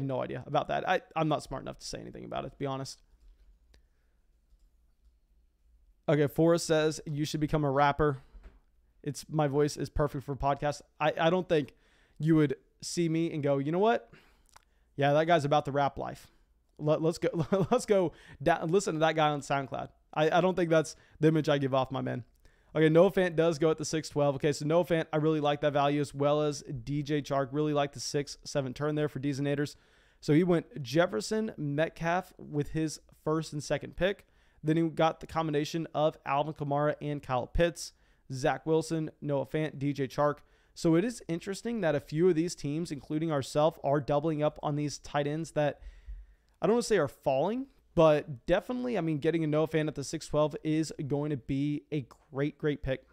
Speaker 1: no idea about that. I'm not smart enough to say anything about it, to be honest. Okay, Forrest says, you should become a rapper. My voice is perfect for podcasts. I don't think you would see me and go, you know what? Yeah, that guy's about the rap life. Let's go down, listen to that guy on SoundCloud. I don't think that's the image I give off, my man. Okay, Noah Fant does go at the 6'12". Okay, so Noah Fant, I really like that value as well as DJ Chark. Really like the 6-7 turn there for Deezinators. So he went Jefferson, Metcalf with his first and second pick. Then he got the combination of Alvin Kamara and Kyle Pitts, Zach Wilson, Noah Fant, DJ Chark. So it is interesting that a few of these teams, including ourselves, are doubling up on these tight ends that I don't want to say are falling, but definitely, I mean, getting a Noah Fant at the 6'12 is going to be a great, great pick.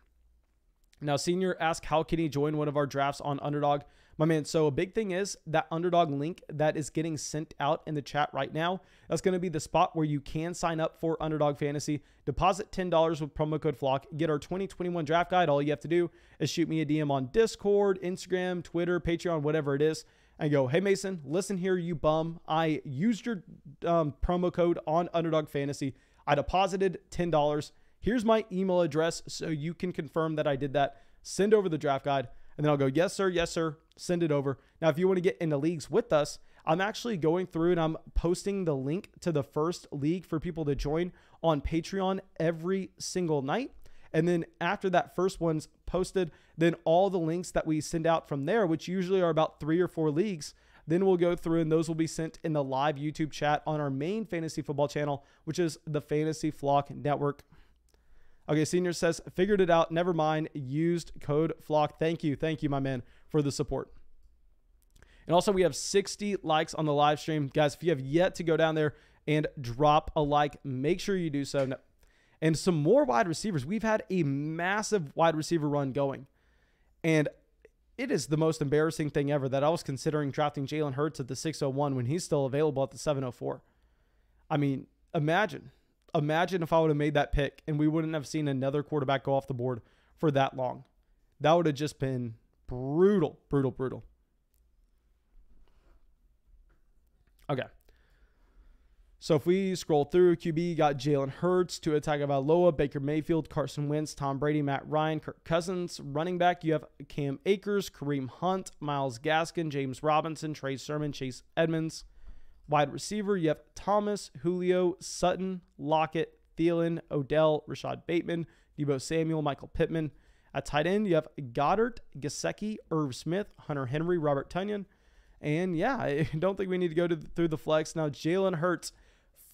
Speaker 1: Now, Senior asked, how can he join one of our drafts on Underdog? My man, so a big thing is that Underdog link that is getting sent out in the chat right now. That's going to be the spot where you can sign up for Underdog Fantasy. Deposit $10 with promo code FLOCK. Get our 2021 draft guide. All you have to do is shoot me a DM on Discord, Instagram, Twitter, Patreon, whatever it is, and go, hey, Mason, listen here, you bum. I used your promo code on Underdog Fantasy. I deposited $10. Here's my email address so you can confirm that I did that. Send over the draft guide. And then I'll go, yes, sir. Send it over. Now, if you want to get into leagues with us, I'm actually going through and I'm posting the link to the first league for people to join on Patreon every single night. And then after that first one's posted, then all the links that we send out from there, which usually are about 3 or 4 leagues, then we'll go through and those will be sent in the live YouTube chat on our main fantasy football channel, which is the Fantasy Flock Network. Okay, Senior says, figured it out. Never mind. Used code FLOCK. Thank you, my man, for the support. And also, we have 60 likes on the live stream. Guys, if you have yet to go down there and drop a like, make sure you do so. And some more wide receivers. We've had a massive wide receiver run going. And it is the most embarrassing thing ever that I was considering drafting Jalen Hurts at the 601 when he's still available at the 704. I mean, imagine if I would have made that pick and we wouldn't have seen another quarterback go off the board for that long. That would have just been brutal. Okay. So if we scroll through, QB got Jalen Hurts, Tua Tagovailoa, Baker Mayfield, Carson Wentz, Tom Brady, Matt Ryan, Kirk Cousins. Running back, you have Cam Akers, Kareem Hunt, Myles Gaskin, James Robinson, Trey Sermon, Chase Edmonds. Wide receiver, you have Thomas, Julio, Sutton, Lockett, Thielen, Odell, Rashad Bateman, Deebo Samuel, Michael Pittman. At tight end, you have Goddard, Kaseki, Irv Smith, Hunter Henry, Robert Tonyan. And yeah, I don't think we need to go through the flex. Now, Jalen Hurts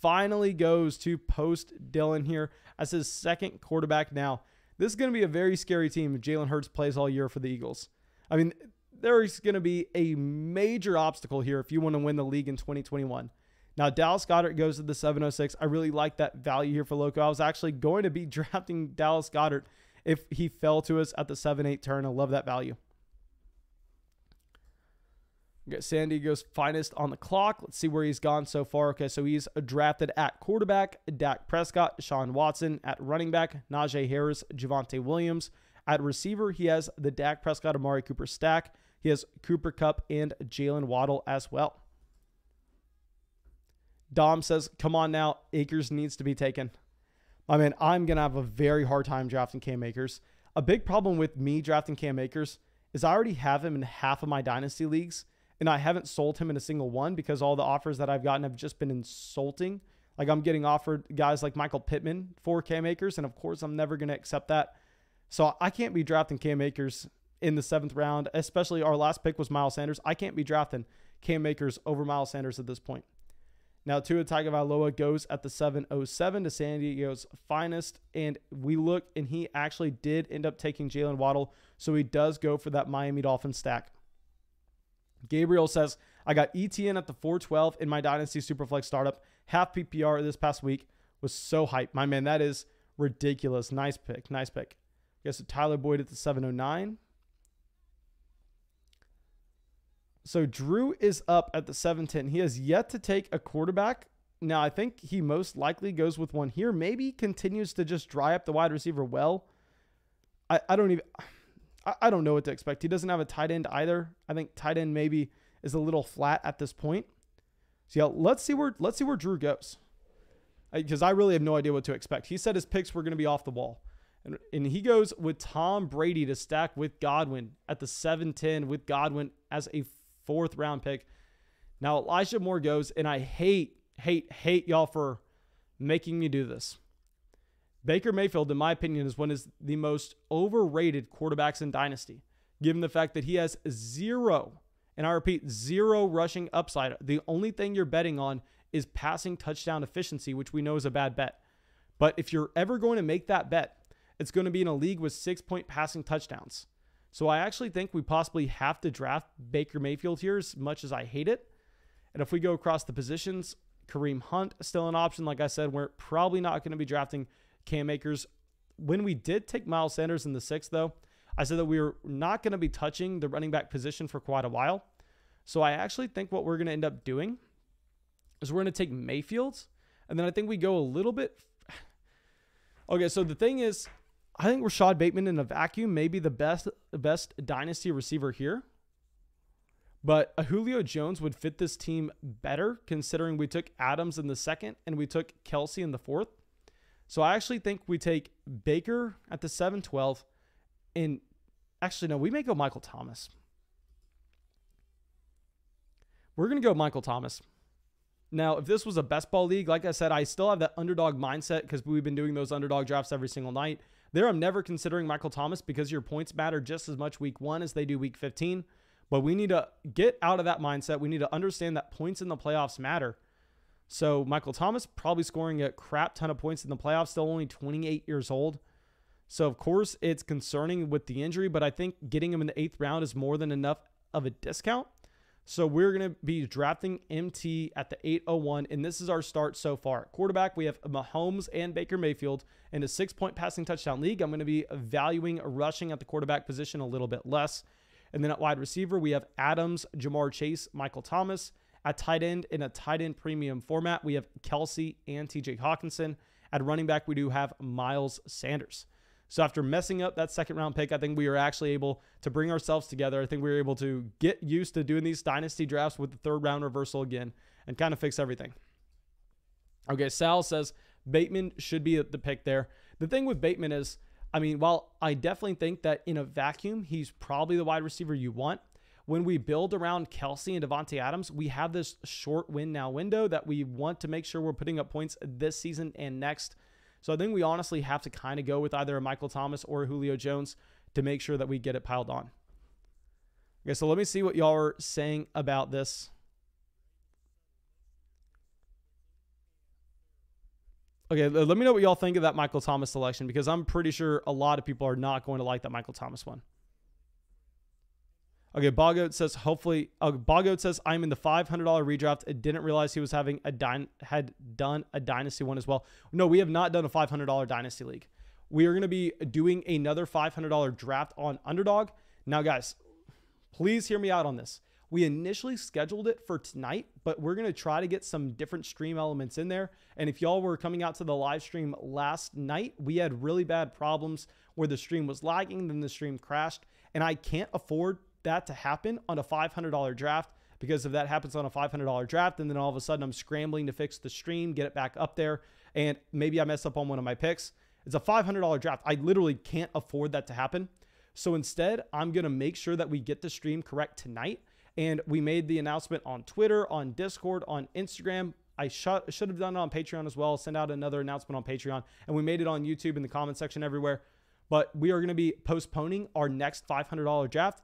Speaker 1: finally goes to post Dillon here as his second quarterback. Now, this is going to be a very scary team if Jalen Hurts plays all year for the Eagles. I mean, there's going to be a major obstacle here if you want to win the league in 2021. Now, Dallas Goedert goes to the 706. I really like that value here for Loco. I was actually going to be drafting Dallas Goedert if he fell to us at the 7-8 turn. I love that value. Okay, San Diego's finest on the clock. Let's see where he's gone so far. Okay, so he's drafted at quarterback, Dak Prescott, Deshaun Watson. At running back, Najee Harris, Javonte Williams. At receiver, he has the Dak Prescott, Amari Cooper stack. He has Cooper Kupp and Jalen Waddle as well. Dom says, come on now, Akers needs to be taken. I mean, I'm going to have a very hard time drafting Cam Akers. A big problem with me drafting Cam Akers is I already have him in half of my dynasty leagues, and I haven't sold him in a single one because all the offers that I've gotten have just been insulting. Like, I'm getting offered guys like Michael Pittman for Cam Akers, and of course, I'm never going to accept that. So I can't be drafting Cam Akers in the 7th round, especially our last pick was Miles Sanders. I can't be drafting Cam Akers over Miles Sanders at this point. Now, Tua Tagovailoa goes at the 707 to San Diego's finest, and we look, and he actually did end up taking Jalen Waddle, so he does go for that Miami Dolphins stack. Gabriel says, I got ETN at the 412 in my Dynasty Superflex startup. Half PPR this past week. Was so hyped. My man, that is ridiculous. Nice pick. Okay, so Tyler Boyd at the 709. So Drew is up at the 710. He has yet to take a quarterback. Now, I think he most likely goes with one here. Maybe continues to just dry up the wide receiver well. I don't know what to expect. He doesn't have a tight end either. I think tight end maybe is a little flat at this point. So yeah, let's see where Drew goes. Because I really have no idea what to expect. He said his picks were going to be off the wall. And he goes with Tom Brady to stack with Godwin at the 710 with Godwin as a 4th round pick. Now Elijah Moore goes, and I hate y'all for making me do this. Baker Mayfield, in my opinion, is one of the most overrated quarterbacks in Dynasty, given the fact that he has 0, and I repeat, 0 rushing upside. The only thing you're betting on is passing touchdown efficiency, which we know is a bad bet. But if you're ever going to make that bet, it's going to be in a league with 6-point passing touchdowns. So I actually think we possibly have to draft Baker Mayfield here, as much as I hate it. And if we go across the positions, Kareem Hunt is still an option. Like I said, we're probably not going to be drafting Cam Akers. When we did take Miles Sanders in the 6th, though, I said that we were not going to be touching the running back position for quite a while. So I actually think what we're going to end up doing is we're going to take Mayfield. And then I think we go a little bit. Okay, so the thing is, I think Rashad Bateman in a vacuum may be the best dynasty receiver here. But a Julio Jones would fit this team better, considering we took Adams in the second and we took Kelsey in the fourth. So I actually think we take Baker at the 7-12. And actually, no, we may go Michael Thomas. We're going to go Michael Thomas. Now, if this was a best ball league, like I said, I still have that underdog mindset because we've been doing those underdog drafts every single night. There, I'm never considering Michael Thomas because your points matter just as much week 1 as they do week 15. But we need to get out of that mindset. We need to understand that points in the playoffs matter. So Michael Thomas probably scoring a crap ton of points in the playoffs, still only 28 years old. So, of course, it's concerning with the injury, but I think getting him in the 8th round is more than enough of a discount. So we're going to be drafting MT at the 801, and this is our start so far. At quarterback, we have Mahomes and Baker Mayfield. In a 6-point passing touchdown league, I'm going to be valuing rushing at the quarterback position a little bit less. And then at wide receiver, we have Adams, Jamar Chase, Michael Thomas. At tight end, in a tight end premium format, we have Kelsey and TJ Hawkinson. At running back, we do have Miles Sanders. So after messing up that second round pick, I think we were actually able to bring ourselves together. I think we were able to get used to doing these dynasty drafts with the 3rd round reversal again and kind of fix everything. Okay, Sal says Bateman should be the pick there. The thing with Bateman is, I mean, while I definitely think that in a vacuum, he's probably the wide receiver you want, when we build around Kelsey and Devontae Adams, we have this short win now window that we want to make sure we're putting up points this season and next. So I think we honestly have to kind of go with either a Michael Thomas or a Julio Jones to make sure that we get it piled on. Okay, so let me see what y'all are saying about this. Okay, let me know what y'all think of that Michael Thomas selection, because I'm pretty sure a lot of people are not going to like that Michael Thomas one. Okay, Bogoat says, hopefully, Bogoat says, I'm in the $500 redraft. I didn't realize he was having had done a dynasty one as well. No, we have not done a $500 dynasty league. We are going to be doing another $500 draft on Underdog. Now, guys, please hear me out on this. We initially scheduled it for tonight, but we're going to try to get some different stream elements in there. And if y'all were coming out to the live stream last night, we had really bad problems where the stream was lagging, then the stream crashed. And I can't afford that to happen on a $500 draft, because if that happens on a $500 draft and then all of a sudden I'm scrambling to fix the stream, get it back up there, and maybe I mess up on one of my picks, it's a $500 draft. I literally can't afford that to happen. So instead, I'm going to make sure that we get the stream correct tonight. And we made the announcement on Twitter, on Discord, on Instagram. I should have done it on Patreon as well. Send out another announcement on Patreon. And we made it on YouTube in the comment section everywhere. But we are going to be postponing our next $500 draft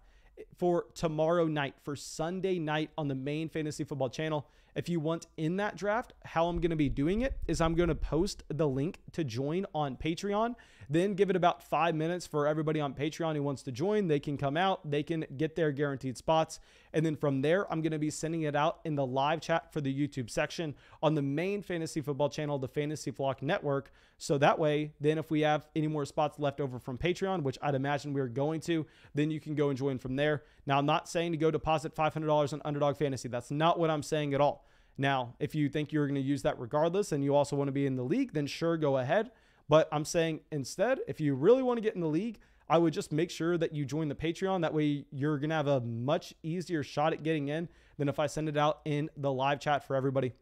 Speaker 1: for tomorrow night, for Sunday night on the main fantasy football channel. If you want in that draft, how I'm going to be doing it is I'm going to post the link to join on Patreon, then give it about 5 minutes for everybody on Patreon who wants to join. They can come out, they can get their guaranteed spots. And then from there, I'm going to be sending it out in the live chat for the YouTube section on the main fantasy football channel, the Fantasy Flock Network. So that way, then if we have any more spots left over from Patreon, which I'd imagine we're going to, then you can go and join from there. Now, I'm not saying to go deposit $500 on Underdog Fantasy. That's not what I'm saying at all. Now, if you think you're going to use that regardless and you also want to be in the league, then sure, go ahead. But I'm saying instead, if you really want to get in the league, I would just make sure that you join the Patreon. That way you're going to have a much easier shot at getting in than if I send it out in the live chat for everybody.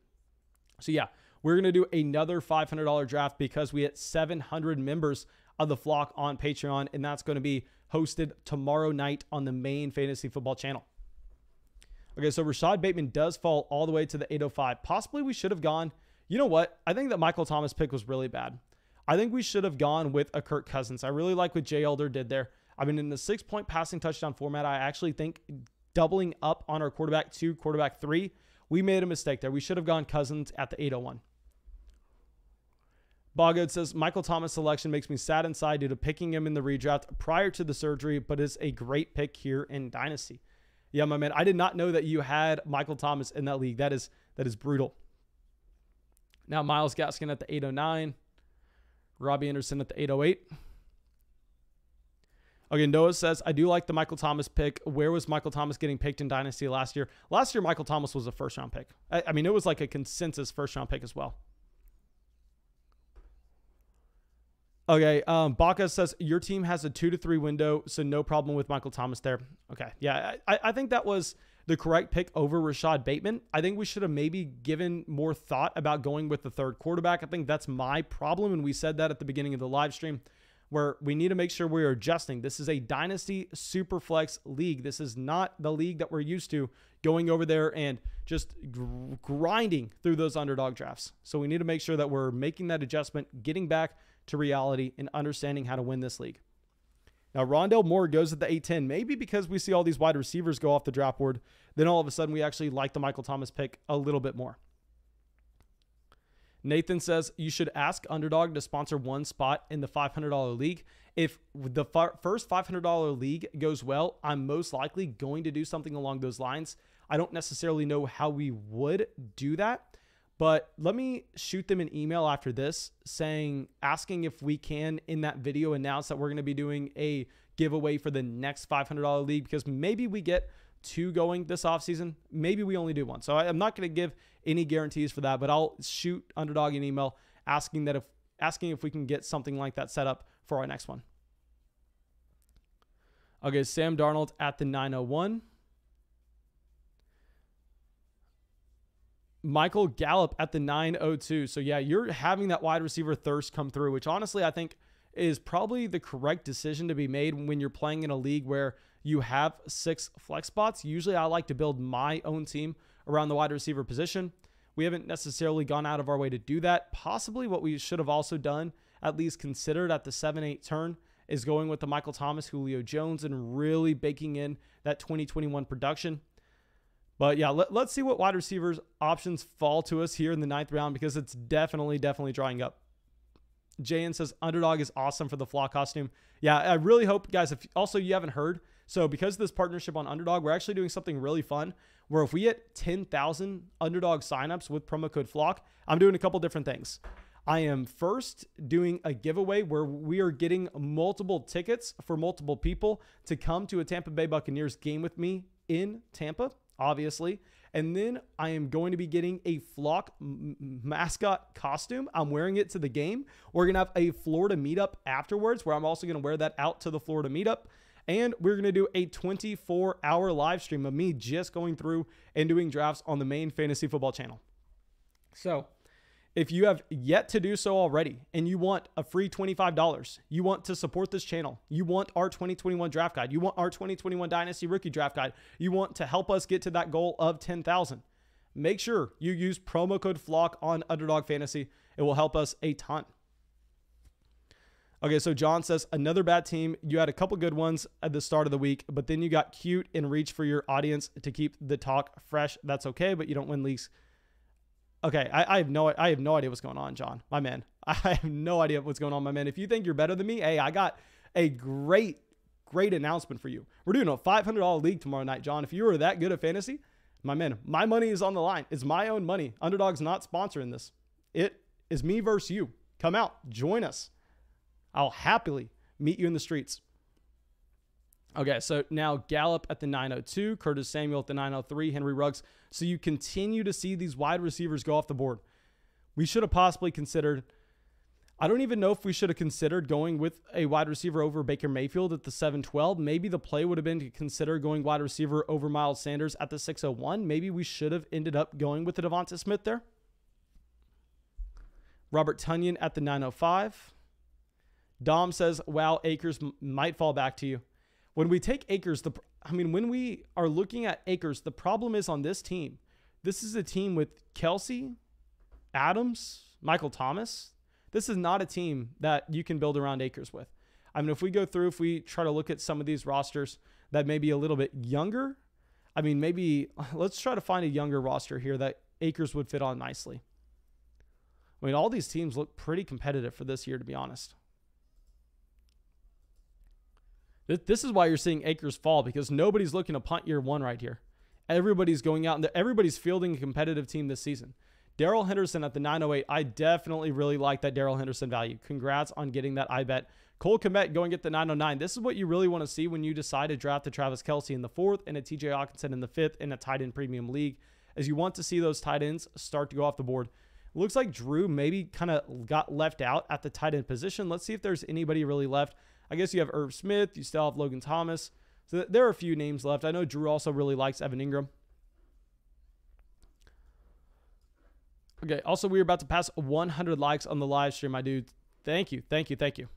Speaker 1: So yeah, we're going to do another $500 draft because we hit 700 members of the flock on Patreon, and that's going to be hosted tomorrow night on the main fantasy football channel. Okay, so Rashad Bateman does fall all the way to the 805. Possibly we should have gone, you know what? I think that Michael Thomas pick was really bad. I think we should have gone with a Kirk Cousins. I really like what Jay Elder did there. I mean, in the 6-point passing touchdown format, I actually think doubling up on our quarterback 2, quarterback 3, we made a mistake there. We should have gone Cousins at the 801. Bogod says, Michael Thomas selection makes me sad inside due to picking him in the redraft prior to the surgery, but is a great pick here in Dynasty. Yeah, my man, I did not know that you had Michael Thomas in that league. That is brutal. Now, Myles Gaskin at the 809. Robbie Anderson at the 808. Okay, Noah says, I do like the Michael Thomas pick. Where was Michael Thomas getting picked in Dynasty last year? Last year, Michael Thomas was a first-round pick. I mean, it was like a consensus first-round pick as well. Okay, Baca says, your team has a 2 to 3 window, so no problem with Michael Thomas there. Okay, yeah, I think that was the correct pick over Rashad Bateman. I think we should have maybe given more thought about going with the third quarterback. I think that's my problem, and we said that at the beginning of the live stream, where we need to make sure we're adjusting. This is a Dynasty Superflex league. This is not the league that we're used to, going over there and just grinding through those underdog drafts. So we need to make sure that we're making that adjustment, getting back to reality, and understanding how to win this league. Now, Rondale Moore goes at the 8-10, maybe because we see all these wide receivers go off the draft board. Then all of a sudden, we actually like the Michael Thomas pick a little bit more. Nathan says, you should ask Underdog to sponsor one spot in the $500 league. If the first $500 league goes well, I'm most likely going to do something along those lines. I don't necessarily know how we would do that, but let me shoot them an email after this asking if we can, in that video, announce that we're going to be doing a giveaway for the next $500 league, because maybe we get 2 going this offseason. Maybe we only do 1. So I'm not going to give any guarantees for that, but I'll shoot Underdog an email asking if we can get something like that set up for our next one. Okay, Sam Darnold at the 901. Michael Gallup at the 902. So yeah, you're having that wide receiver thirst come through, which honestly I think is probably the correct decision to be made when you're playing in a league where you have 6 flex spots. Usually I like to build my own team around the wide receiver position. We haven't necessarily gone out of our way to do that. Possibly what we should have also done, at least considered at the 7-8 turn, is going with the Michael Thomas, Julio Jones, and really baking in that 2021 production. But yeah, let's see what wide receivers options fall to us here in the 9th round, because it's definitely drying up. Jayan says, Underdog is awesome for the Flaw costume. Yeah, I really hope, guys, if also you haven't heard, so because of this partnership on Underdog, we're actually doing something really fun, where if we hit 10,000 Underdog signups with promo code FLOCK, I'm doing a couple different things. I am first doing a giveaway where we are getting multiple tickets for multiple people to come to a Tampa Bay Buccaneers game with me in Tampa, obviously. And then I am going to be getting a Flock mascot costume. I'm wearing it to the game. We're going to have a Florida meetup afterwards, where I'm also going to wear that out to the Florida meetup. And we're going to do a 24-hour live stream of me just going through and doing drafts on the main fantasy football channel. So if you have yet to do so already and you want a free $25, you want to support this channel, you want our 2021 draft guide, you want our 2021 Dynasty rookie draft guide, you want to help us get to that goal of 10,000, make sure you use promo code FLOCK on Underdog Fantasy. It will help us a ton. Okay, so John says, another bad team. You had a couple good ones at the start of the week, but then you got cute and reached for your audience to keep the talk fresh. That's okay, but you don't win leagues. Okay, I have no idea what's going on, John. My man. I have no idea what's going on, my man. If you think you're better than me, hey, I got a great announcement for you. We're doing a $500 league tomorrow night, John. If you were that good at fantasy, my man, my money is on the line. It's my own money. Underdog's not sponsoring this. It is me versus you. Come out, join us. I'll happily meet you in the streets. Okay, so now Gallup at the 902, Curtis Samuel at the 903, Henry Ruggs. So you continue to see these wide receivers go off the board. We should have possibly considered, I don't even know if we should have considered going with a wide receiver over Baker Mayfield at the 712. Maybe the play would have been to consider going wide receiver over Miles Sanders at the 601. Maybe we should have ended up going with the Devonta Smith there. Robert Tunyon at the 905. Dom says, wow, Akers might fall back to you. When we take Akers, when we are looking at Akers, the problem is on this team. This is a team with Kelsey, Adams, Michael Thomas. This is not a team that you can build around Akers with. I mean, if we go through, if we try to look at some of these rosters that may be a little bit younger, I mean, maybe let's try to find a younger roster here that Akers would fit on nicely. I mean, all these teams look pretty competitive for this year, to be honest. This is why you're seeing Akers fall, because nobody's looking to punt year one right here. Everybody's going out and everybody's fielding a competitive team this season. Darrell Henderson at the 908. I definitely really like that Darrell Henderson value. Congrats on getting that, I bet. Cole Kmet going at the 909. This is what you really want to see when you decide to draft a Travis Kelce in the 4th and a TJ Hockenson in the 5th in a tight end premium league, as you want to see those tight ends start to go off the board. It looks like Drew maybe kind of got left out at the tight end position. Let's see if there's anybody really left. I guess you have Irv Smith. You still have Logan Thomas. So there are a few names left. I know Drew also really likes Evan Ingram. Okay, also, we're about to pass 100 likes on the live stream, my dude. Thank you, thank you, thank you.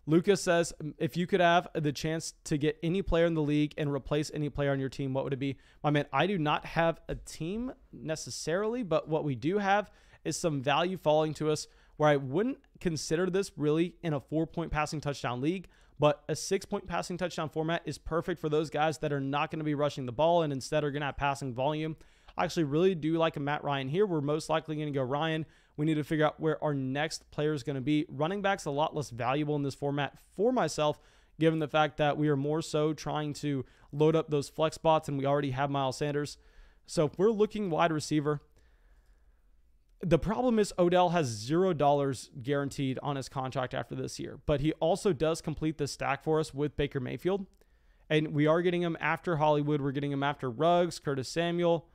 Speaker 1: Lucas says, if you could have the chance to get any player in the league and replace any player on your team, what would it be? My man, I do not have a team necessarily, but what we do have is some value falling to us where I wouldn't consider this really in a 4-point passing touchdown league, but a 6-point passing touchdown format is perfect for those guys that are not going to be rushing the ball and instead are going to have passing volume. I actually really do like a Matt Ryan here. We're most likely going to go Ryan. We need to figure out where our next player is going to be. Running back's a lot less valuable in this format for myself, given the fact that we are more so trying to load up those flex spots and we already have Miles Sanders. So if we're looking wide receiver, the problem is Odell has $0 guaranteed on his contract after this year, but he also does complete the stack for us with Baker Mayfield. And we are getting him after Hollywood. We're getting him after Ruggs, Curtis Samuel.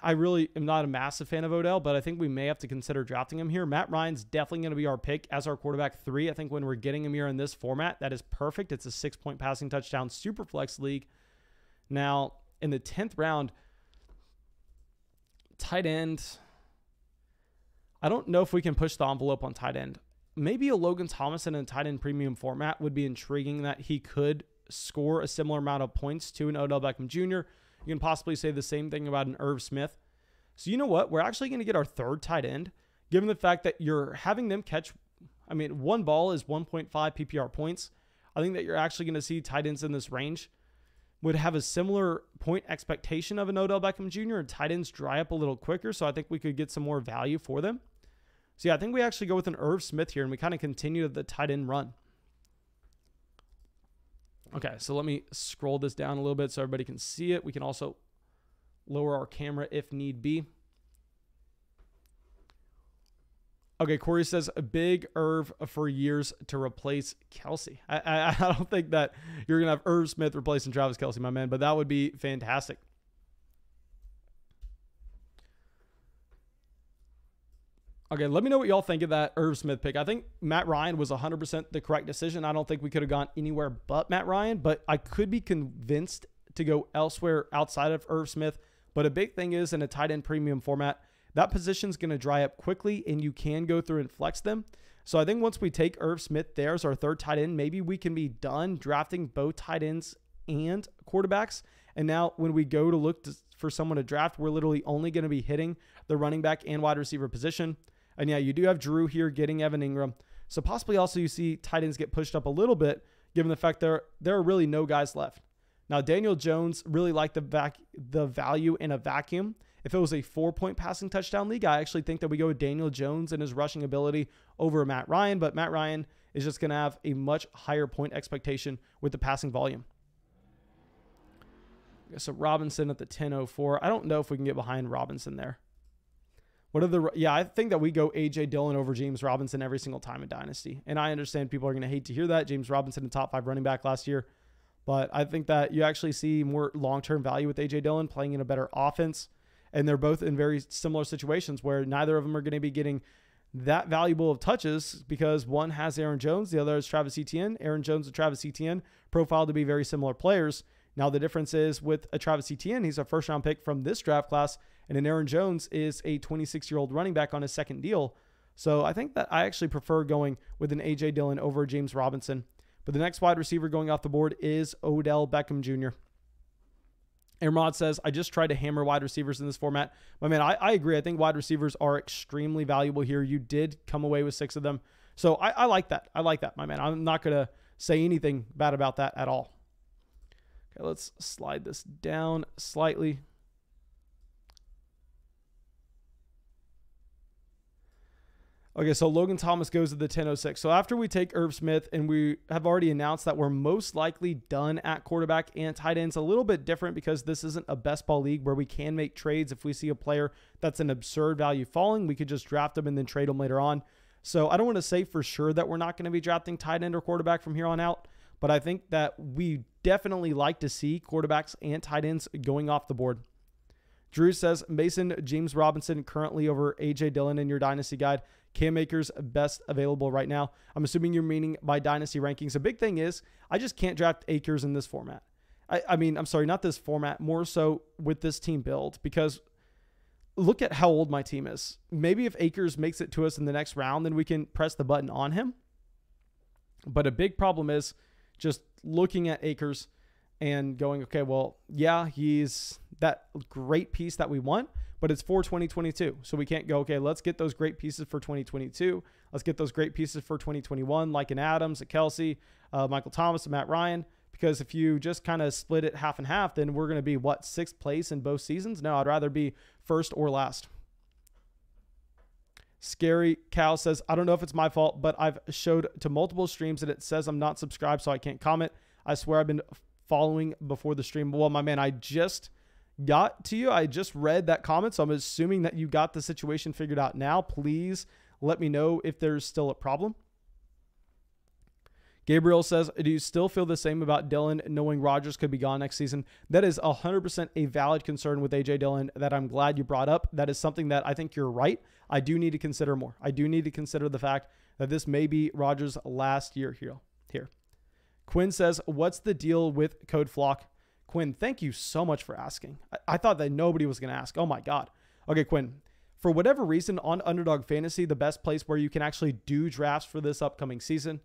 Speaker 1: I really am not a massive fan of Odell, but I think we may have to consider drafting him here. Matt Ryan's definitely going to be our pick as our quarterback 3. I think when we're getting him here in this format, that is perfect. It's a 6-point passing touchdown super flex league. Now, in the 10th round, tight end, I don't know if we can push the envelope on tight end. Maybe a Logan Thomas in a tight end premium format would be intriguing, that he could score a similar amount of points to an Odell Beckham Jr. You can possibly say the same thing about an Irv Smith. So you know what? We're actually going to get our 3rd tight end, given the fact that you're having them catch, one ball is 1.5 PPR points. I think that you're actually going to see tight ends in this range would have a similar point expectation of an Odell Beckham Jr. and tight ends dry up a little quicker. So I think we could get some more value for them. So yeah, I think we actually go with an Irv Smith here and we kind of continue the tight end run. Okay, so let me scroll this down a little bit so everybody can see it. We can also lower our camera if need be. Okay, Corey says a big Irv for years to replace Kelce. I don't think that you're going to have Irv Smith replacing Travis Kelce, my man, but that would be fantastic. Okay, let me know what y'all think of that Irv Smith pick. I think Matt Ryan was 100% the correct decision. I don't think we could have gone anywhere but Matt Ryan, but I could be convinced to go elsewhere outside of Irv Smith. But a big thing is in a tight end premium format, that position's going to dry up quickly and you can go through and flex them. So I think once we take Irv Smith there as our 3rd tight end, maybe we can be done drafting both tight ends and quarterbacks. And now when we go to look for someone to draft, we're literally only going to be hitting the running back and wide receiver position. And yeah, you do have Drew here getting Evan Ingram. So possibly also you see tight ends get pushed up a little bit, given the fact there are really no guys left. Now, Daniel Jones really liked the value in a vacuum. If it was a 4-point passing touchdown league, I actually think that we go with Daniel Jones and his rushing ability over Matt Ryan. But Matt Ryan is just going to have a much higher point expectation with the passing volume. So Robinson at the 10:04. I don't know if we can get behind Robinson there. I think that we go A.J. Dillon over James Robinson every single time in Dynasty. And I understand people are going to hate to hear that. James Robinson, the top 5 running back last year. But I think that you actually see more long-term value with A.J. Dillon playing in a better offense. And they're both in very similar situations where neither of them are going to be getting that valuable of touches because one has Aaron Jones, the other is Travis Etienne. Aaron Jones and Travis Etienne profiled to be very similar players. Now the difference is with a Travis Etienne, he's a 1st-round pick from this draft class, and an Aaron Jones is a 26-year-old running back on his 2nd deal. So I think that I actually prefer going with an A.J. Dillon over James Robinson. But the next wide receiver going off the board is Odell Beckham Jr. Ermod says, I just tried to hammer wide receivers in this format. My man, I agree. I think wide receivers are extremely valuable here. You did come away with 6 of them. So I like that. I like that, my man. I'm not going to say anything bad about that at all. Okay, let's slide this down slightly. Okay, so Logan Thomas goes to the 10:06. So after we take Irv Smith, and we have already announced that we're most likely done at quarterback and tight ends, a little bit different because this isn't a best ball league where we can make trades. If we see a player that's an absurd value falling, we could just draft them and then trade them later on. So I don't want to say for sure that we're not going to be drafting tight end or quarterback from here on out, but I think that we definitely like to see quarterbacks and tight ends going off the board. Drew says, Mason James Robinson currently over A.J. Dillon in your Dynasty guide. Cam Akers best available right now. I'm assuming you're meaning by Dynasty rankings. The big thing is I just can't draft Akers in this format. I mean, I'm sorry, not this format, more so with this team build, because look at how old my team is. Maybe if Akers makes it to us in the next round, then we can press the button on him. But a big problem is just looking at Akers and going, okay, well, yeah, he's that great piece that we want, but it's for 2022. So we can't go, okay, let's get those great pieces for 2022. Let's get those great pieces for 2021, like an Adams, a Kelsey, Michael Thomas, and Matt Ryan. Because if you just kind of split it half and half, then we're going to be, what, 6th place in both seasons? No, I'd rather be 1st or last. Scary Cow says, I don't know if it's my fault, but I've showed to multiple streams that it says I'm not subscribed, so I can't comment. I swear I've been following before the stream. Well, my man, I just got to you. I just read that comment, so I'm assuming that you got the situation figured out now. Please let me know if there's still a problem. Gabriel says, do you still feel the same about Dillon knowing Rodgers could be gone next season? That is 100% a valid concern with A.J. Dillon that I'm glad you brought up. That is something that I think you're right. I do need to consider more. I do need to consider the fact that this may be Rodgers' last year here. Quinn says, what's the deal with Code Flock? Quinn, thank you so much for asking. I thought that nobody was going to ask. Oh my God. Okay, Quinn, for whatever reason on Underdog Fantasy, the best place where you can actually do drafts for this upcoming season,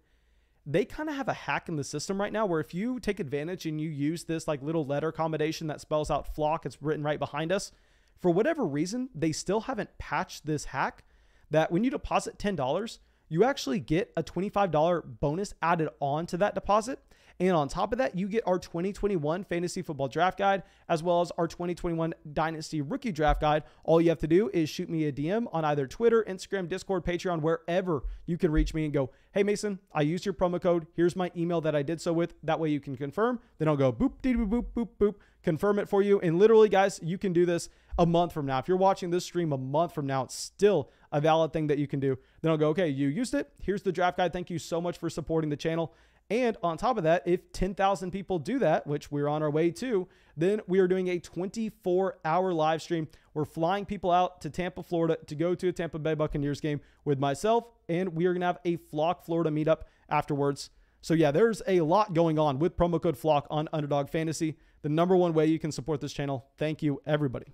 Speaker 1: they kind of have a hack in the system right now where if you take advantage and you use this like little letter combination that spells out flock, it's written right behind us. For whatever reason, they still haven't patched this hack that when you deposit $10, you actually get a $25 bonus added on to that deposit. And on top of that, you get our 2021 Fantasy Football Draft Guide, as well as our 2021 Dynasty Rookie Draft Guide. All you have to do is shoot me a DM on either Twitter, Instagram, Discord, Patreon, wherever you can reach me and go, hey, Mason, I used your promo code. Here's my email that I did so with. That way you can confirm. Then I'll go boop, dee, boop, boop, boop, boop, confirm it for you. And literally, guys, you can do this a month from now. If you're watching this stream a month from now, it's still a valid thing that you can do. Then I'll go, okay, you used it. Here's the draft guide. Thank you so much for supporting the channel. And on top of that, if 10,000 people do that, which we're on our way to, then we are doing a 24-hour live stream. We're flying people out to Tampa, Florida to go to a Tampa Bay Buccaneers game with myself, and we are going to have a Flock Florida meetup afterwards. So yeah, there's a lot going on with promo code Flock on Underdog Fantasy, the #1 way you can support this channel. Thank you, everybody.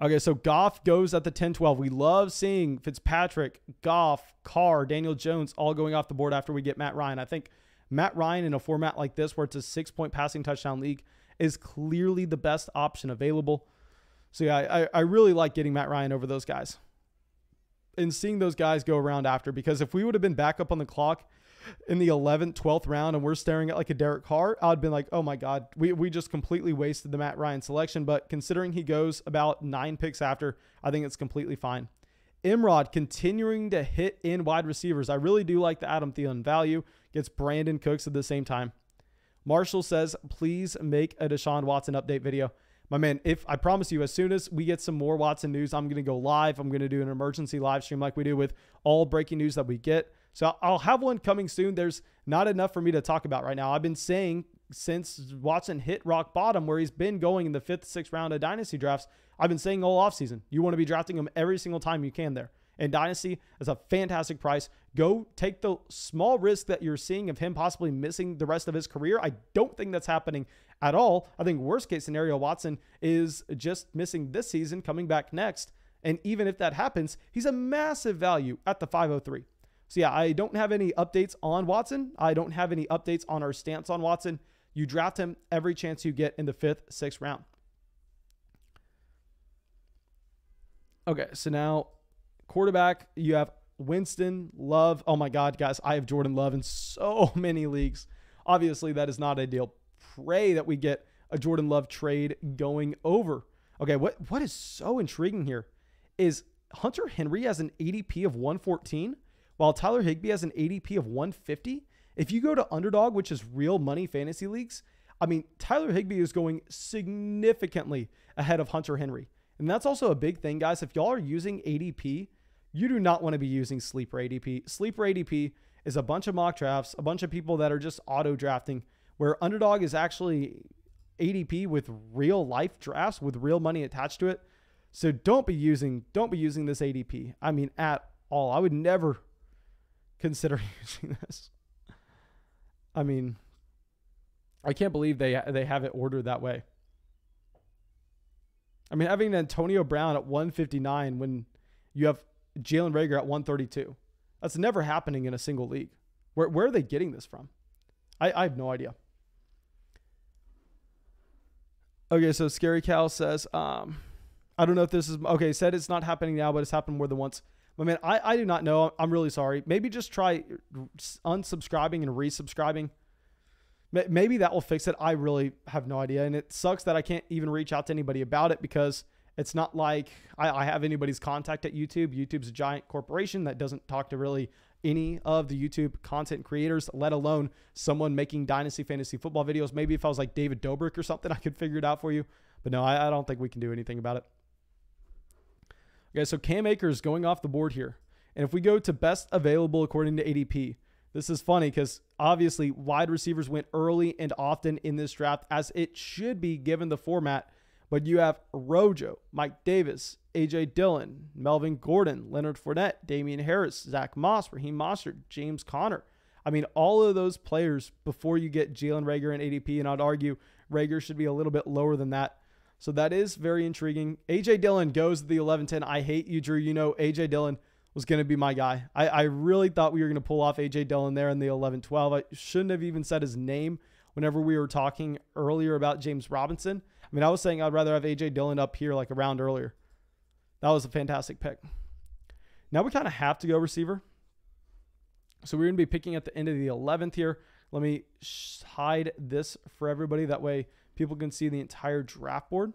Speaker 1: Okay, so Goff goes at the 10-12. We love seeing Fitzpatrick, Goff, Carr, Daniel Jones all going off the board after we get Matt Ryan. I think Matt Ryan in a format like this where it's a 6-point passing touchdown league is clearly the best option available. So yeah, I really like getting Matt Ryan over those guys and seeing those guys go around after, because if we would have been back up on the clock in the 11th, 12th round and we're staring at like a Derek Carr, I'd been like, oh my God, we just completely wasted the Matt Ryan selection. But considering he goes about 9 picks after, I think it's completely fine. Imrod continuing to hit in wide receivers. I really do like the Adam Thielen value. Gets Brandon Cooks at the same time. Marshall says, please make a Deshaun Watson update video. My man, if I promise you, as soon as we get some more Watson news, I'm going to go live. I'm going to do an emergency live stream like we do with all breaking news that we get. So I'll have one coming soon. There's not enough for me to talk about right now. I've been saying since Watson hit rock bottom where he's been going in the 5th, 6th round of Dynasty drafts, I've been saying all offseason, you want to be drafting him every single time you can there. And Dynasty is a fantastic price. Go take the small risk that you're seeing of him possibly missing the rest of his career. I don't think that's happening at all. I think worst case scenario, Watson is just missing this season, coming back next. And even if that happens, he's a massive value at the 503. So yeah, I don't have any updates on Watson. I don't have any updates on our stance on Watson. You draft him every chance you get in the 5th, 6th round. Okay, so now quarterback, you have Winston, Love. Oh my God, guys, I have Jordan Love in so many leagues. Obviously, that is not ideal. Pray that we get a Jordan Love trade going over. Okay, what is so intriguing here is Hunter Henry has an ADP of 114, while Tyler Higbee has an ADP of 150. If you go to Underdog, which is real money fantasy leagues, I mean, Tyler Higbee is going significantly ahead of Hunter Henry. And that's also a big thing, guys. If y'all are using ADP, you do not want to be using Sleeper ADP. Sleeper ADP is a bunch of mock drafts, a bunch of people that are just auto drafting, where Underdog is actually ADP with real life drafts with real money attached to it. So don't be using this ADP. I mean, at all. I would never consider using this. I mean, I can't believe they have it ordered that way. I mean, having Antonio Brown at 159 when you have Jalen Reagor at 132. That's never happening in a single league. Where are they getting this from? I have no idea. Okay, so Scary Cal says, I don't know if this is, okay, said it's not happening now, but it's happened more than once. But man, I do not know. I'm really sorry. Maybe just try unsubscribing and resubscribing. Maybe that will fix it. I really have no idea. And it sucks that I can't even reach out to anybody about it, because it's not like I have anybody's contact at YouTube. YouTube's a giant corporation that doesn't talk to really any of the YouTube content creators, let alone someone making Dynasty fantasy football videos. Maybe if I was like David Dobrik or something, I could figure it out for you. But no, I don't think we can do anything about it. Okay, so Cam Akers going off the board here. And if we go to best available according to ADP, this is funny because obviously wide receivers went early and often in this draft, as it should be given the format. But you have Rojo, Mike Davis, A.J. Dillon, Melvin Gordon, Leonard Fournette, Damian Harris, Zach Moss, Raheem Mostert, James Conner. I mean, all of those players before you get Jalen Reagor and ADP, and I'd argue Reagor should be a little bit lower than that. So that is very intriguing. A.J. Dillon goes to the 11-10. I hate you, Drew. You know A.J. Dillon was going to be my guy. I really thought we were going to pull off A.J. Dillon there in the 11-12. I shouldn't have even said his name whenever we were talking earlier about James Robinson. I mean, I was saying I'd rather have A.J. Dillon up here like a round earlier. That was a fantastic pick. Now we kind of have to go receiver. So we're going to be picking at the end of the 11th here. Let me hide this for everybody. That way people can see the entire draft board.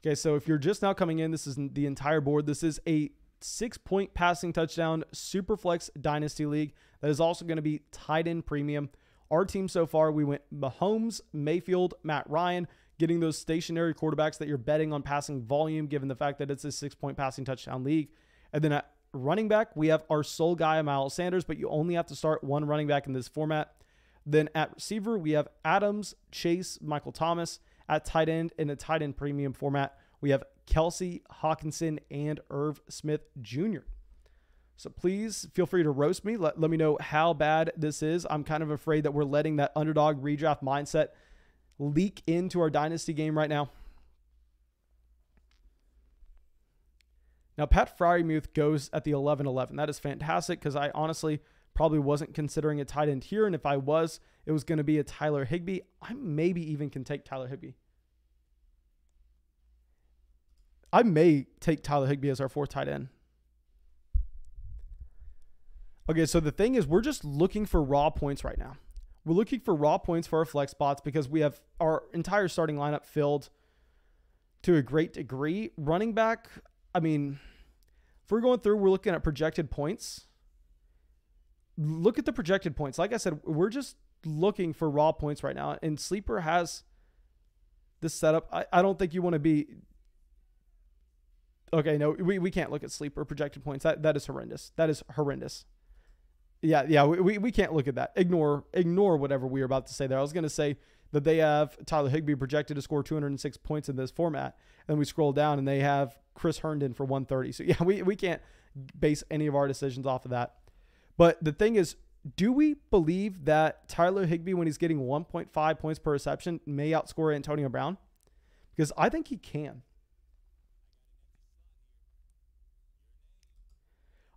Speaker 1: Okay, so if you're just now coming in, this is the entire board. This is a 6-point passing touchdown Superflex Dynasty League that is also going to be tight end premium. Our team so far, we went Mahomes, Mayfield, Matt Ryan, getting those stationary quarterbacks that you're betting on passing volume, given the fact that it's a 6-point passing touchdown league. And then at running back, we have our sole guy, Miles Sanders, but you only have to start one running back in this format. Then at receiver, we have Adams, Chase, Michael Thomas. At tight end, in a tight end premium format, we have Kelsey, Hawkinson, and Irv Smith Jr. So please feel free to roast me. Let me know how bad this is. I'm kind of afraid that we're letting that underdog redraft mindset leak into our dynasty game right now. Now, Pat Fryermuth goes at the 11-11. That is fantastic because I honestly probably wasn't considering a tight end here. And if I was, it was going to be a Tyler Higbee. I maybe even can take Tyler Higbee. I may take Tyler Higbee as our fourth tight end. Okay, so the thing is, we're just looking for raw points right now. We're looking for raw points for our flex spots because we have our entire starting lineup filled to a great degree. Running back, I mean, if we're going through, we're looking at projected points. Look at the projected points. Like I said, we're just looking for raw points right now. And Sleeper has this setup. I don't think you want to be... Okay, no, we can't look at Sleeper projected points. That is horrendous. That is horrendous. Yeah, we can't look at that. Ignore whatever we were about to say there. I was going to say that they have Tyler Higbee projected to score 206 points in this format. And then we scroll down and they have Chris Herndon for 130. So yeah, we can't base any of our decisions off of that. But the thing is, do we believe that Tyler Higbee, when he's getting 1.5 points per reception, may outscore Antonio Brown? Because I think he can.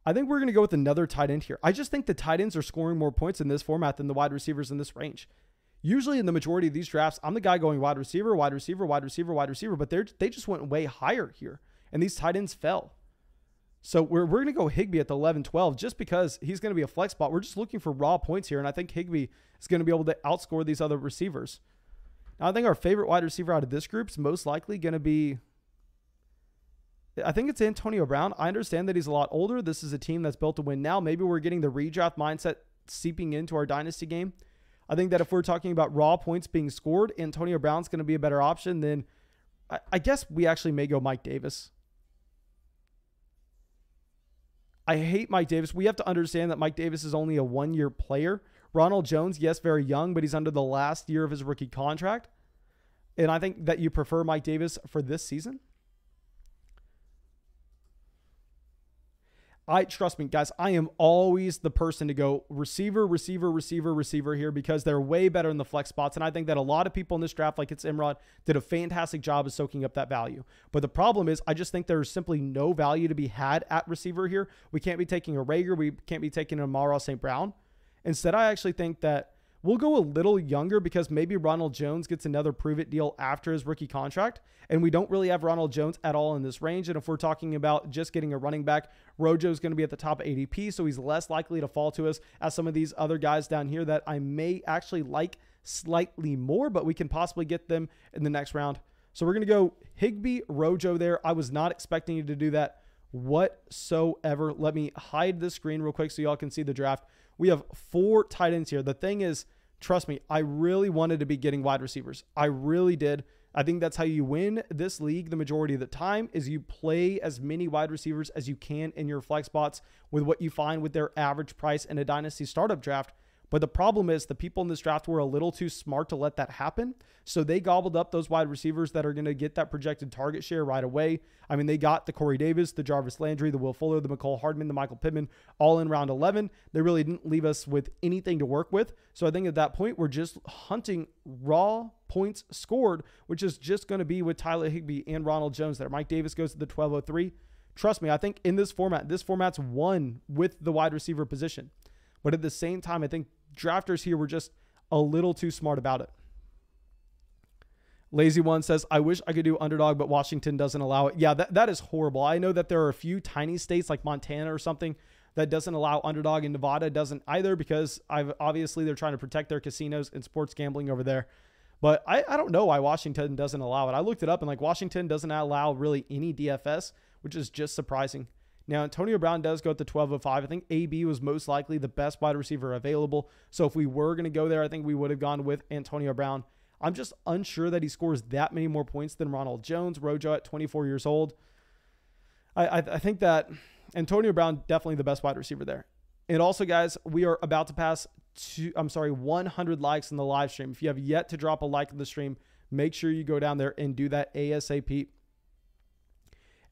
Speaker 1: I think we're going to go with another tight end here. I just think the tight ends are scoring more points in this format than the wide receivers in this range. Usually in the majority of these drafts, I'm the guy going wide receiver, wide receiver, wide receiver, wide receiver, but they just went way higher here, and these tight ends fell. So we're going to go Higbee at the 11-12 just because he's going to be a flex spot. We're just looking for raw points here, and I think Higbee is going to be able to outscore these other receivers. Now, I think our favorite wide receiver out of this group is most likely going to be... I think it's Antonio Brown. I understand that he's a lot older. This is a team that's built to win now. Maybe we're getting the redraft mindset seeping into our dynasty game. I think that if we're talking about raw points being scored, Antonio Brown's going to be a better option than, I guess we actually may go Mike Davis. I hate Mike Davis. We have to understand that Mike Davis is only a one-year player. Ronald Jones, yes, very young, but he's under the last year of his rookie contract. And I think that you prefer Mike Davis for this season. Trust me, guys, I am always the person to go receiver here because they're way better in the flex spots. And I think that a lot of people in this draft, like it's Imrod, did a fantastic job of soaking up that value. But the problem is I just think there's simply no value to be had at receiver here. We can't be taking a Rager. We can't be taking a Amara St. Brown. Instead, I actually think that we'll go a little younger because maybe Ronald Jones gets another prove-it deal after his rookie contract, and we don't really have Ronald Jones at all in this range. And if we're talking about just getting a running back, Rojo's going to be at the top of ADP, so he's less likely to fall to us as some of these other guys down here that I may actually like slightly more, but we can possibly get them in the next round. So we're going to go Higbee, Rojo there. I was not expecting you to do that whatsoever. Let me hide the screen real quick so y'all can see the draft. We have 4 tight ends here. The thing is, trust me, I really wanted to be getting wide receivers. I really did. I think that's how you win this league the majority of the time is you play as many wide receivers as you can in your flex spots with what you find with their average price in a dynasty startup draft. But the problem is the people in this draft were a little too smart to let that happen. So they gobbled up those wide receivers that are going to get that projected target share right away. I mean, they got the Corey Davis, the Jarvis Landry, the Will Fuller, the McCole Hardman, the Michael Pittman, all in round 11. They really didn't leave us with anything to work with. So I think at that point, we're just hunting raw points scored, which is just going to be with Tyler Higbee and Ronald Jones there. Mike Davis goes to the 1203. Trust me, I think in this format's won with the wide receiver position. But at the same time, I think drafters here were just a little too smart about it. Lazy One says, I wish I could do underdog, but Washington doesn't allow it. Yeah, that is horrible. I know that there are a few tiny states like Montana or something that doesn't allow underdog, and Nevada doesn't either because obviously they're trying to protect their casinos and sports gambling over there. But I don't know why Washington doesn't allow it. I looked it up and like Washington doesn't allow really any DFS, which is just surprising. Now, Antonio Brown does go at the 1205. I think AB was most likely the best wide receiver available. So if we were going to go there, I think we would have gone with Antonio Brown. I'm just unsure that he scores that many more points than Ronald Jones. Rojo at 24 years old. I think that Antonio Brown, definitely the best wide receiver there. And also, guys, we are about to pass 100 likes in the live stream. If you have yet to drop a like in the stream, make sure you go down there and do that ASAP.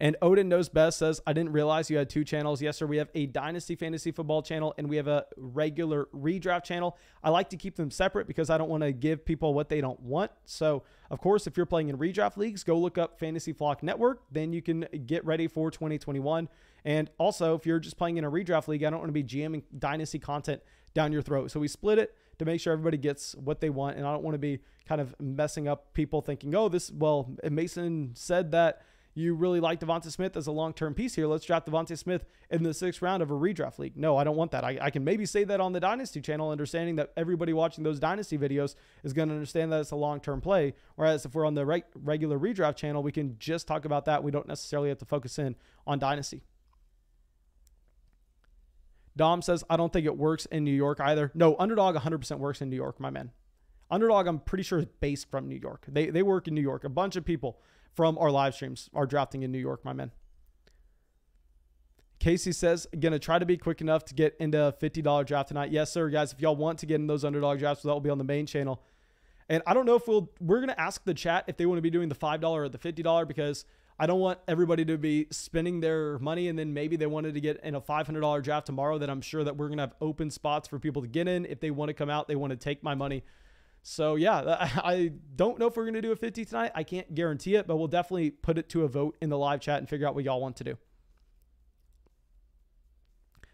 Speaker 1: And Odin Knows Best says, I didn't realize you had 2 channels. Yes, sir. We have a Dynasty Fantasy Football channel and we have a regular redraft channel. I like to keep them separate because I don't want to give people what they don't want. So, of course, if you're playing in redraft leagues, go look up Fantasy Flock Network. Then you can get ready for 2021. And also, if you're just playing in a redraft league, I don't want to be jamming Dynasty content down your throat. So we split it to make sure everybody gets what they want. And I don't want to be kind of messing up people thinking, Mason said that you really like Devonta Smith as a long-term piece here. Let's draft Devonta Smith in the 6th round of a redraft league. No, I don't want that. I can maybe say that on the Dynasty channel, understanding that everybody watching those Dynasty videos is going to understand that it's a long-term play. Whereas if we're on the regular redraft channel, we can just talk about that. We don't necessarily have to focus in on Dynasty. Dom says, I don't think it works in New York either. No, Underdog 100% works in New York, my man. Underdog, I'm pretty sure, is based from New York. They work in New York. A bunch of people from our live streams are drafting in New York, my man. Casey says, going to try to be quick enough to get into a $50 draft tonight. Yes, sir, guys. If y'all want to get in those underdog drafts, that will be on the main channel. And I don't know if we're going to ask the chat if they want to be doing the $5 or the $50 because I don't want everybody to be spending their money and then maybe they wanted to get in a $500 draft tomorrow that I'm sure that we're going to have open spots for people to get in. If they want to come out, they want to take my money. So, yeah, I don't know if we're going to do a 50 tonight. I can't guarantee it, but we'll definitely put it to a vote in the live chat and figure out what y'all want to do.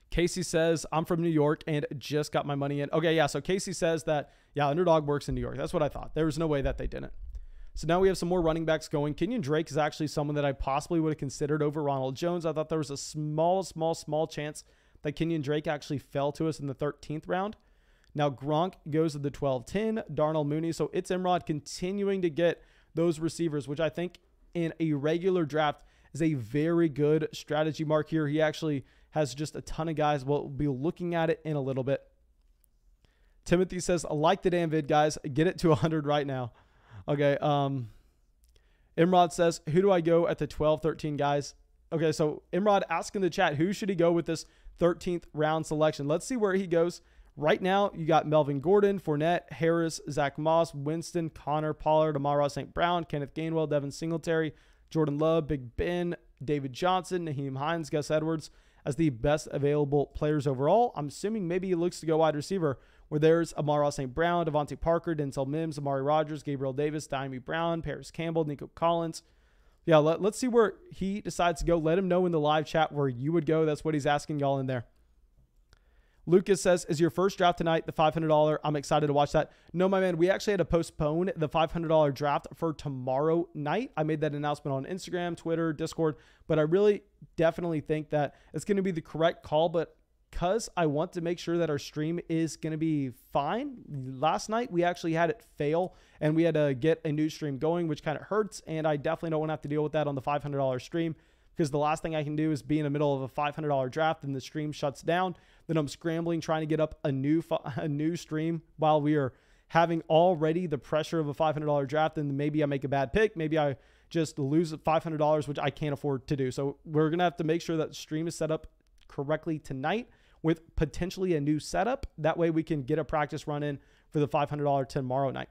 Speaker 1: Casey says, I'm from New York and just got my money in. Okay, yeah, so Casey says that, yeah, Underdog works in New York. That's what I thought. There was no way that they didn't. So now we have some more running backs going. Kenyon Drake is actually someone that I possibly would have considered over Ronald Jones. I thought there was a small chance that Kenyon Drake actually fell to us in the 13th round. Now, Gronk goes to the 12-10, Darnell Mooney. So it's Imrod continuing to get those receivers, which I think in a regular draft is a very good strategy mark here. He actually has just a ton of guys. We'll be looking at it in a little bit. Timothy says, I like the damn vid, guys. Get it to 100 right now. Okay. Imrod says, who do I go at the 12, 13 guys? Okay, so Imrod asking the chat, who should he go with this 13th round selection? Let's see where he goes. Right now, you got Melvin Gordon, Fournette, Harris, Zach Moss, Winston, Connor, Pollard, Amon-Ra St. Brown, Kenneth Gainwell, Devin Singletary, Jordan Love, Big Ben, David Johnson, Naheem Hines, Gus Edwards as the best available players overall. I'm assuming maybe he looks to go wide receiver, where there's Amon-Ra St. Brown, Devontae Parker, Denzel Mims, Amari Rodgers, Gabriel Davis, Diami Brown, Paris Campbell, Nico Collins. Yeah, let's see where he decides to go. Let him know in the live chat where you would go. That's what he's asking y'all in there. Lucas says, is your first draft tonight the $500? I'm excited to watch that. No, my man, we actually had to postpone the $500 draft for tomorrow night. I made that announcement on Instagram, Twitter, Discord, but I really definitely think that it's going to be the correct call, but because I want to make sure that our stream is going to be fine. Last night, we actually had it fail, and we had to get a new stream going, which kind of hurts, and I definitely don't want to have to deal with that on the $500 stream, because the last thing I can do is be in the middle of a $500 draft and the stream shuts down. Then I'm scrambling trying to get up a new stream while we are having already the pressure of a $500 draft, and maybe I make a bad pick. Maybe I just lose $500, which I can't afford to do. So we're going to have to make sure that the stream is set up correctly tonight with potentially a new setup. That way we can get a practice run in for the $500 tomorrow night.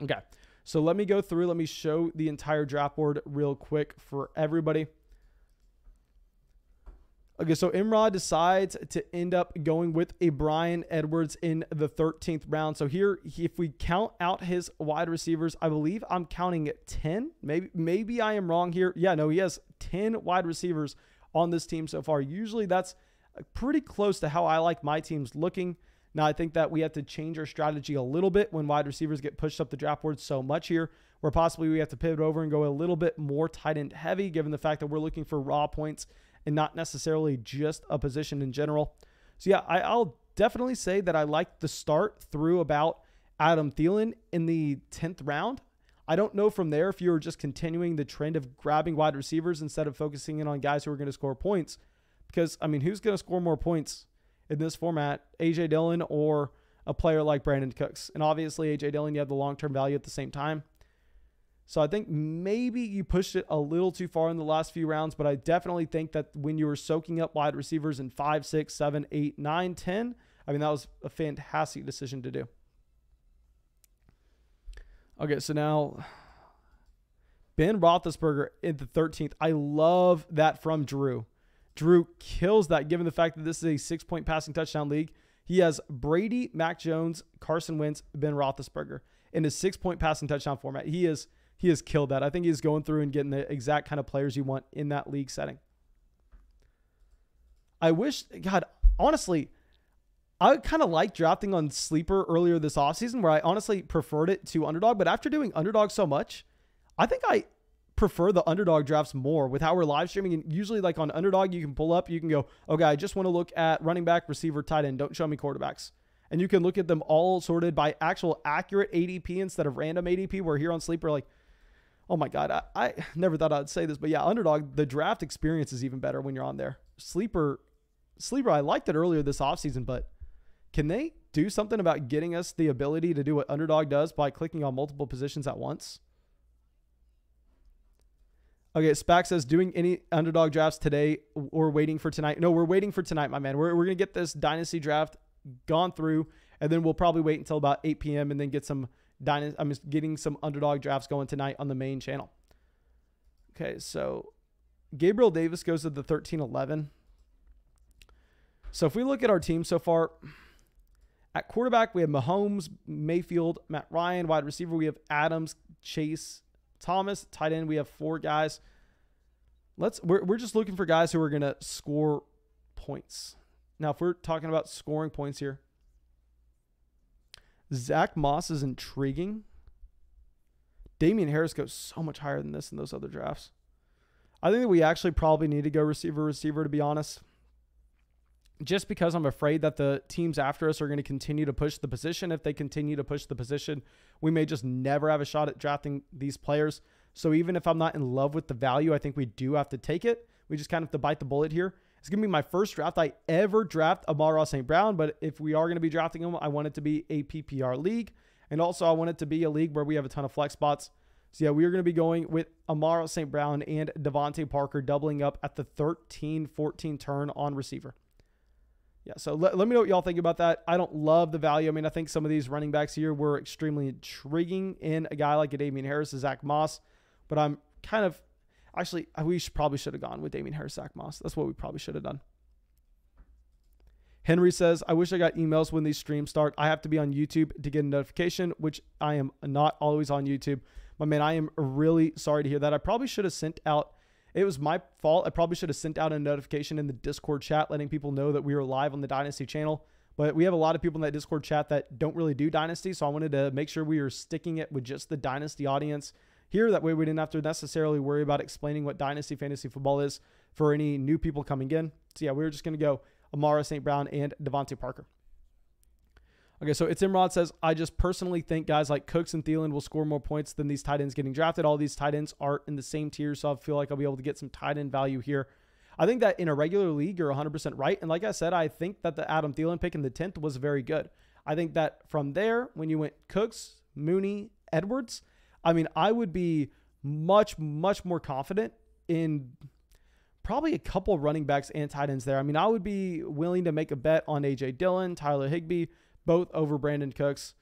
Speaker 1: Okay, so let me go through. Let me show the entire draft board real quick for everybody. Okay, so Imrod decides to end up going with a Bryan Edwards in the 13th round. So here, if we count out his wide receivers, I believe I'm counting 10. Maybe I am wrong here. Yeah, no, he has 10 wide receivers on this team so far. Usually that's pretty close to how I like my teams looking. Now, I think that we have to change our strategy a little bit when wide receivers get pushed up the draft board so much here, where possibly we have to pivot over and go a little bit more tight end heavy, given the fact that we're looking for raw points and not necessarily just a position in general. So yeah, I'll definitely say that I like the start through about Adam Thielen in the 10th round. I don't know from there if you're just continuing the trend of grabbing wide receivers instead of focusing in on guys who are going to score points. Because, I mean, who's going to score more points in this format? A.J. Dillon or a player like Brandon Cooks? And obviously, A.J. Dillon, you have the long-term value at the same time. So I think maybe you pushed it a little too far in the last few rounds, but I definitely think that when you were soaking up wide receivers in 5, 6, 7, 8, 9, 10, I mean, that was a fantastic decision to do. Okay, so now Ben Roethlisberger in the 13th. I love that from Drew. Drew kills that given the fact that this is a 6-point passing touchdown league. He has Brady, Mac Jones, Carson Wentz, Ben Roethlisberger in a 6-point passing touchdown format. He has killed that. I think he's going through and getting the exact kind of players you want in that league setting. I wish, God, honestly, I kind of liked drafting on Sleeper earlier this offseason, where I honestly preferred it to Underdog. But after doing Underdog so much, I think I prefer the Underdog drafts more with how we're live streaming. And usually, like on Underdog, you can pull up, you can go, okay, I just want to look at running back, receiver, tight end. Don't show me quarterbacks. And you can look at them all sorted by actual accurate ADP instead of random ADP. Where here on Sleeper, like, oh my God, I never thought I'd say this, but yeah, Underdog, the draft experience is even better when you're on there. Sleeper, I liked it earlier this offseason, but can they do something about getting us the ability to do what Underdog does by clicking on multiple positions at once? Okay, Spack says, doing any Underdog drafts today or waiting for tonight? No, we're waiting for tonight, my man. We're going to get this Dynasty draft gone through, and then we'll probably wait until about 8 p.m. and then get some I'm just getting some Underdog drafts going tonight on the main channel. Okay, so Gabriel Davis goes to the 13-11. So if we look at our team so far, at quarterback, we have Mahomes, Mayfield, Matt Ryan. Wide receiver, we have Adams, Chase, Thomas. Tight end, we have 4 guys. We're just looking for guys who are going to score points. Now, if we're talking about scoring points here, Zach Moss is intriguing. Damian Harris goes so much higher than this in those other drafts. I think that we actually probably need to go receiver, to be honest. Just because I'm afraid that the teams after us are going to continue to push the position. If they continue to push the position, we may just never have a shot at drafting these players. So even if I'm not in love with the value, I think we do have to take it. We just kind of have to bite the bullet here. It's going to be my first draft I ever draft Amon-Ra St. Brown, but if we are going to be drafting him, I want it to be a PPR league. And also I want it to be a league where we have a ton of flex spots. So yeah, we are going to be going with Amon-Ra St. Brown and Devontae Parker doubling up at the 13-14 turn on receiver. Yeah, so let me know what y'all think about that. I don't love the value. I mean, I think some of these running backs here were extremely intriguing in a guy like a Damian Harris, a Zach Moss, but I'm kind of, actually, probably should have gone with Damian Harris, Zach Moss. That's what we probably should have done. Henry says, I wish I got emails when these streams start. I have to be on YouTube to get a notification, which I am not always on YouTube. But man, I am really sorry to hear that. I probably should have sent out, it was my fault. I probably should have sent out a notification in the Discord chat, letting people know that we were live on the Dynasty channel. But we have a lot of people in that Discord chat that don't really do Dynasty. So I wanted to make sure we were sticking it with just the Dynasty audience here. That way we didn't have to necessarily worry about explaining what Dynasty fantasy football is for any new people coming in. So yeah, we were just going to go Amon-Ra St. Brown and Devontae Parker. Okay, so It's Imrod says, I just personally think guys like Cooks and Dillon will score more points than these tight ends getting drafted. All these tight ends are in the same tier, so I feel like I'll be able to get some tight end value here. I think that in a regular league, you're 100% right. And like I said, I think that the Adam Thielen pick in the 10th was very good. I think that from there, when you went Cooks, Mooney, Edwards, I mean, I would be much, much more confident in probably a couple running backs and tight ends there. I mean, I would be willing to make a bet on A.J. Dillon, Tyler Higbee, both over Brandon Cooks,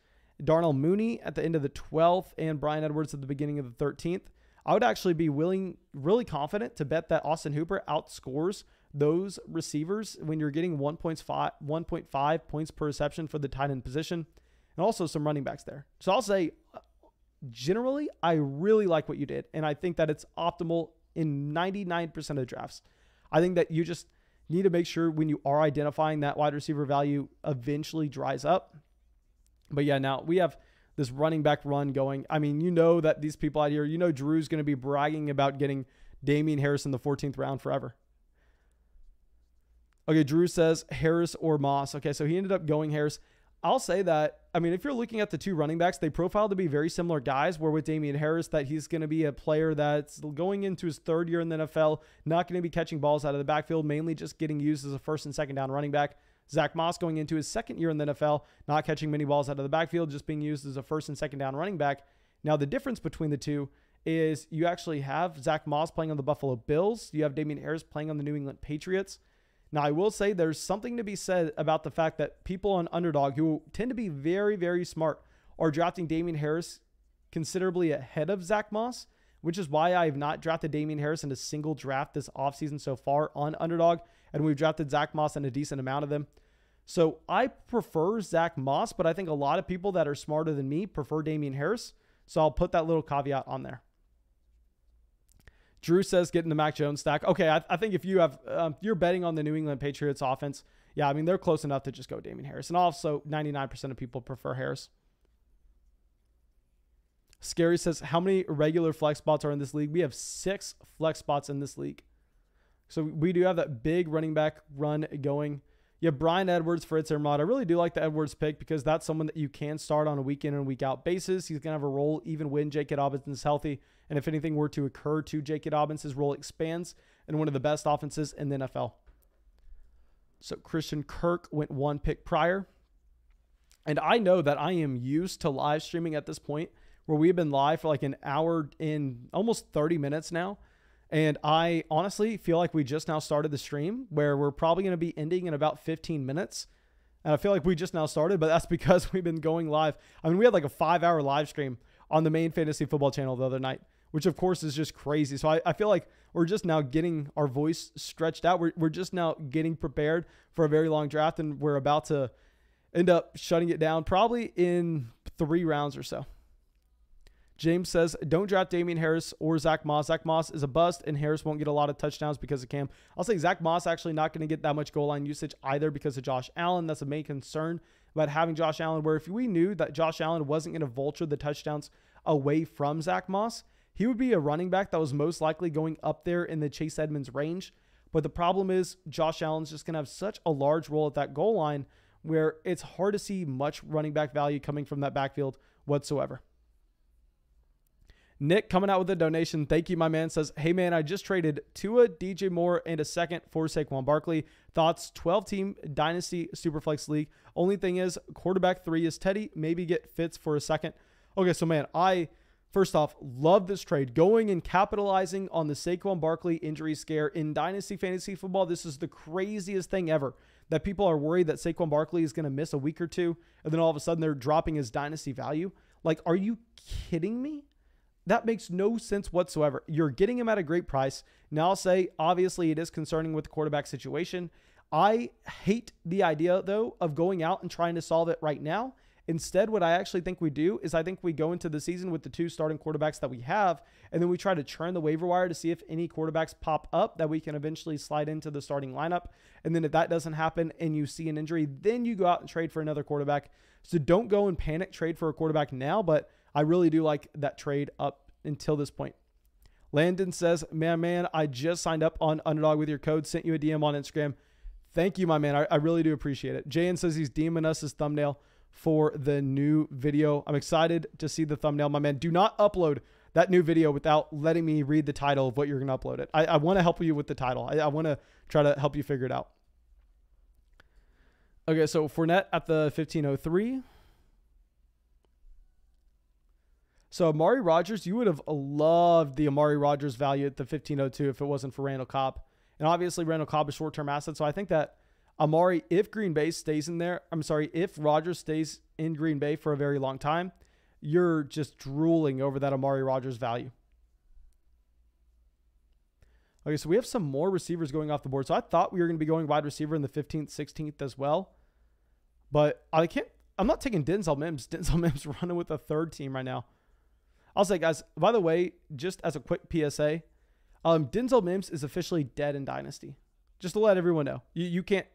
Speaker 1: Darnell Mooney at the end of the 12th, and Bryan Edwards at the beginning of the 13th. I would actually be really confident to bet that Austin Hooper outscores those receivers when you're getting 1.5 points per reception for the tight end position, and also some running backs there. So I'll say, generally, I really like what you did, and I think that it's optimal in 99% of drafts. I think that you just need to make sure when you are identifying that wide receiver value eventually dries up. But yeah, now we have this running back run going. I mean, you know that these people out here, you know Drew's going to be bragging about getting Damian Harris in the 14th round forever. Okay, Drew says Harris or Moss. Okay, so he ended up going Harris. I'll say that, I mean, if you're looking at the two running backs, they profile to be very similar guys, where with Damian Harris, that he's going to be a player that's going into his third year in the NFL, not going to be catching balls out of the backfield, mainly just getting used as a first and second down running back. Zach Moss going into his second year in the NFL, not catching many balls out of the backfield, just being used as a first and second down running back. Now, the difference between the two is you actually have Zach Moss playing on the Buffalo Bills. You have Damian Harris playing on the New England Patriots. Now, I will say there's something to be said about the fact that people on Underdog, who tend to be very, very smart, are drafting Damian Harris considerably ahead of Zach Moss, which is why I have not drafted Damian Harris in a single draft this offseason so far on Underdog, and we've drafted Zach Moss in a decent amount of them. So I prefer Zach Moss, but I think a lot of people that are smarter than me prefer Damian Harris, so I'll put that little caveat on there. Drew says getting the Mac Jones stack. Okay, I think if you have, you're betting on the New England Patriots offense, yeah, I mean, they're close enough to just go Damian Harris. And also 99% of people prefer Harris. Scary says, how many regular flex spots are in this league? We have 6 flex spots in this league. So we do have that big running back run going. You have Bryan Edwards for It's Imrod. I really do like the Edwards pick because that's someone that you can start on a week in and week out basis. He's going to have a role even when J.K. Dobbins is healthy. And if anything were to occur to J.K. Dobbins, his role expands in one of the best offenses in the NFL. So Christian Kirk went 1 pick prior. And I know that I am used to live streaming at this point where we've been live for like an hour in almost 30 minutes now. And I honestly feel like we just now started the stream where we're probably going to be ending in about 15 minutes. And I feel like we just now started, but that's because we've been going live. I mean, we had like a 5-hour live stream on the main fantasy football channel the other night, which of course is just crazy. So I feel like we're just now getting our voice stretched out. We're just now getting prepared for a very long draft, and we're about to end up shutting it down probably in 3 rounds or so. James says, don't draft Damian Harris or Zach Moss. Zach Moss is a bust, and Harris won't get a lot of touchdowns because of Cam. I'll say Zach Moss actually not going to get that much goal line usage either because of Josh Allen. That's a main concern about having Josh Allen, where if we knew that Josh Allen wasn't going to vulture the touchdowns away from Zach Moss, he would be a running back that was most likely going up there in the Chase Edmonds range. But the problem is Josh Allen's just going to have such a large role at that goal line where it's hard to see much running back value coming from that backfield whatsoever. Nick coming out with a donation. Thank you, my man. Says, hey, man, I just traded Tua, DJ Moore, and a second for Saquon Barkley. Thoughts, 12-team Dynasty Superflex League. Only thing is, quarterback 3 is Teddy. Maybe get Fitz for a second. Okay, so, man, first off, love this trade. Going and capitalizing on the Saquon Barkley injury scare in Dynasty Fantasy Football. This is the craziest thing ever, that people are worried that Saquon Barkley is going to miss a week or two, and then all of a sudden they're dropping his Dynasty value. Like, are you kidding me? That makes no sense whatsoever. You're getting him at a great price. Now I'll say, obviously, it is concerning with the quarterback situation. I hate the idea, though, of going out and trying to solve it right now. Instead, what I actually think we do is I think we go into the season with the 2 starting quarterbacks that we have, and then we try to churn the waiver wire to see if any quarterbacks pop up that we can eventually slide into the starting lineup. And then if that doesn't happen and you see an injury, then you go out and trade for another quarterback. So don't go and panic trade for a quarterback now, but I really do like that trade up until this point. Landon says, man, I just signed up on Underdog with your code, sent you a DM on Instagram. Thank you, my man. I really do appreciate it. Jayan says he's DMing us his thumbnail for the new video. I'm excited to see the thumbnail, my man. Do not upload that new video without letting me read the title of what you're going to upload it. I want to help you with the title. I want to try to help you figure it out. Okay, so Fournette at the 1503. So Amari Rodgers, you would have loved the Amari Rodgers value at the 1502 if it wasn't for Randall Cobb. And obviously Randall Cobb is short-term asset. So I think that Amari, if Rodgers stays in Green Bay for a very long time, you're just drooling over that Amari Rodgers value. Okay, so we have some more receivers going off the board. So I thought we were going to be going wide receiver in the 15th, 16th as well. But I'm not taking Denzel Mims. Denzel Mims running with a 3rd team right now. I'll say, guys, by the way, just as a quick PSA, Denzel Mims is officially dead in Dynasty. Just to let everyone know. You can't.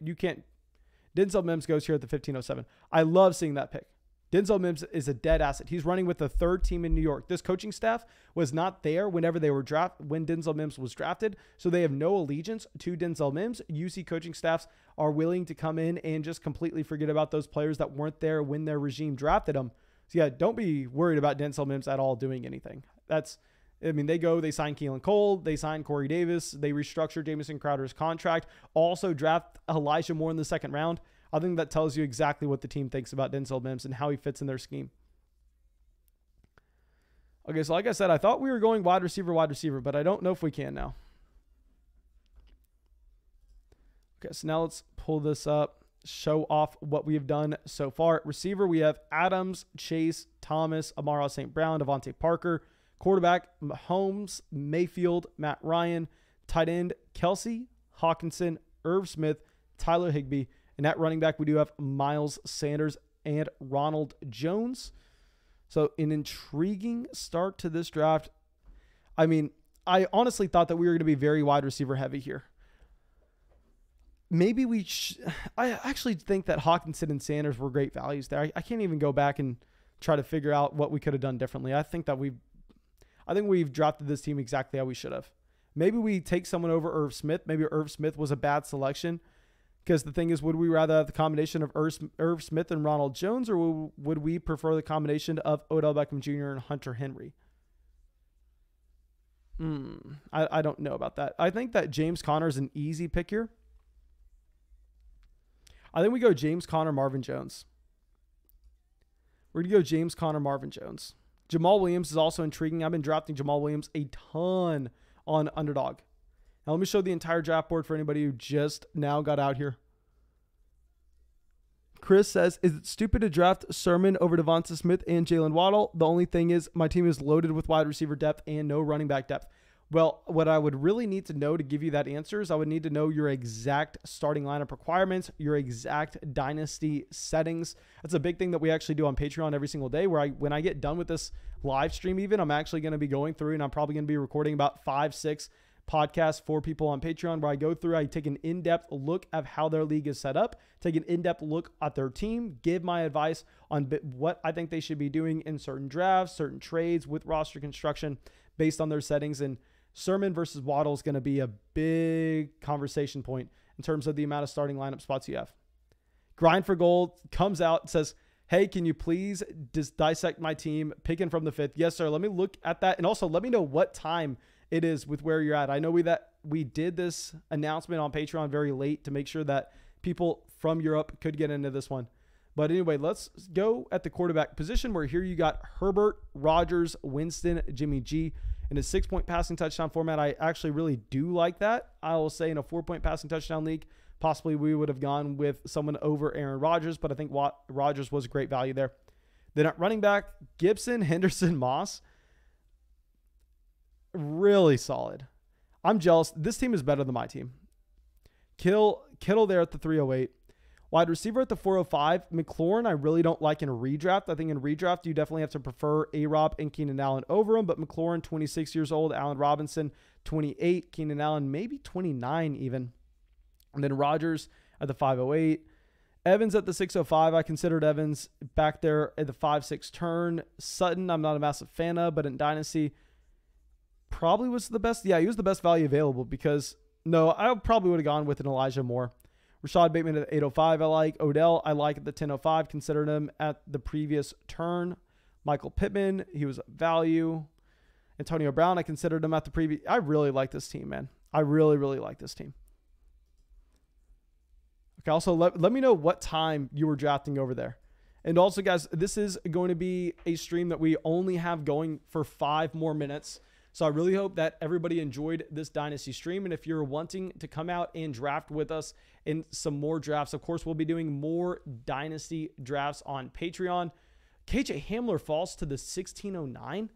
Speaker 1: Denzel Mims goes here at the 1507. I love seeing that pick. Denzel Mims is a dead asset. He's running with the 3rd team in New York. This coaching staff was not there when Denzel Mims was drafted, so they have no allegiance to Denzel Mims. UC coaching staffs are willing to come in and just completely forget about those players that weren't there when their regime drafted them. So yeah, don't be worried about Denzel Mims at all doing anything. They sign Keelan Cole, they sign Corey Davis, they restructure Jamison Crowder's contract, also draft Elijah Moore in the 2nd round. I think that tells you exactly what the team thinks about Denzel Mims and how he fits in their scheme. Okay, so like I said, I thought we were going wide receiver, but I don't know if we can now. Okay, so now let's pull this up, show off what we have done so far. At receiver, we have Adams, Chase, Thomas, Amara St. Brown, Devontae Parker. Quarterback, Mahomes, Mayfield, Matt Ryan. Tight end, Kelsey, Hawkinson, Irv Smith, Tyler Higbee. And at running back, we do have Miles Sanders and Ronald Jones. So an intriguing start to this draft. I mean, I honestly thought that we were going to be very wide receiver heavy here. Maybe I actually think that Hawkinson and Sanders were great values there. I can't even go back and try to figure out what we could have done differently. I think we've drafted this team exactly how we should have. Maybe we take someone over Irv Smith. Maybe Irv Smith was a bad selection. Because the thing is, would we rather have the combination of Irv Smith and Ronald Jones, or would we prefer the combination of Odell Beckham Jr. and Hunter Henry? I don't know about that. I think that James Conner is an easy pick here. I think we go James Conner, Marvin Jones. We're going to go James Conner, Marvin Jones. Jamal Williams is also intriguing. I've been drafting Jamal Williams a ton on Underdog. Now, let me show the entire draft board for anybody who just now got out here. Chris says, is it stupid to draft Sermon over Devonta Smith and Jalen Waddle? The only thing is my team is loaded with wide receiver depth and no running back depth. Well, what I would really need to know to give you that answer is I would need to know your exact starting lineup requirements, your exact dynasty settings. That's a big thing that we actually do on Patreon every single day, where when I get done with this live stream even, I'm actually going to be going through and I'm probably going to be recording about 5-6 podcasts for people on Patreon where I go through, I take an in-depth look at how their league is set up, take an in-depth look at their team, give my advice on what I think they should be doing in certain drafts, certain trades with roster construction based on their settings. And Sermon versus Waddle is going to be a big conversation point in terms of the amount of starting lineup spots you have. Grind for Gold comes out and says, Hey, can you please just dissect my team picking from the 5th? Yes, sir. Let me look at that. And also let me know what time it is with where you're at. I know we did this announcement on Patreon very late to make sure that people from Europe could get into this one. But anyway, let's go at the quarterback position, where here you got Herbert, Rodgers, Winston, Jimmy G in a 6-point passing touchdown format. I actually really do like that. I will say in a 4-point passing touchdown league, possibly we would have gone with someone over Aaron Rodgers, but I think Rodgers was a great value there. Then at running back, Gibson, Henderson, Moss. Really solid. I'm jealous. This team is better than my team. Kittle there at the 308. Wide receiver at the 405. McLaurin, I really don't like in a redraft. I think in redraft, you definitely have to prefer A-Rob and Keenan Allen over him. But McLaurin, 26 years old. Allen Robinson, 28. Keenan Allen, maybe 29 even. And then Rodgers at the 508. Evans at the 605. I considered Evans back there at the 5-6 turn. Sutton, I'm not a massive fan of, but in Dynasty, probably was the best. Yeah, he was the best value available because, no, I probably would have gone with an Elijah Moore. Rashad Bateman at the 805, I like. Odell, I like at the 1005. Considered him at the previous turn. Michael Pittman, he was value. Antonio Brown, I considered him at the previous. I really like this team, man. I really, really like this team. Okay, also let me know what time you were drafting over there. And also, guys, this is going to be a stream that we only have going for 5 more minutes. So I really hope that everybody enjoyed this Dynasty stream. And if you're wanting to come out and draft with us in some more drafts, of course, we'll be doing more Dynasty drafts on Patreon. KJ Hamler falls to the 1609.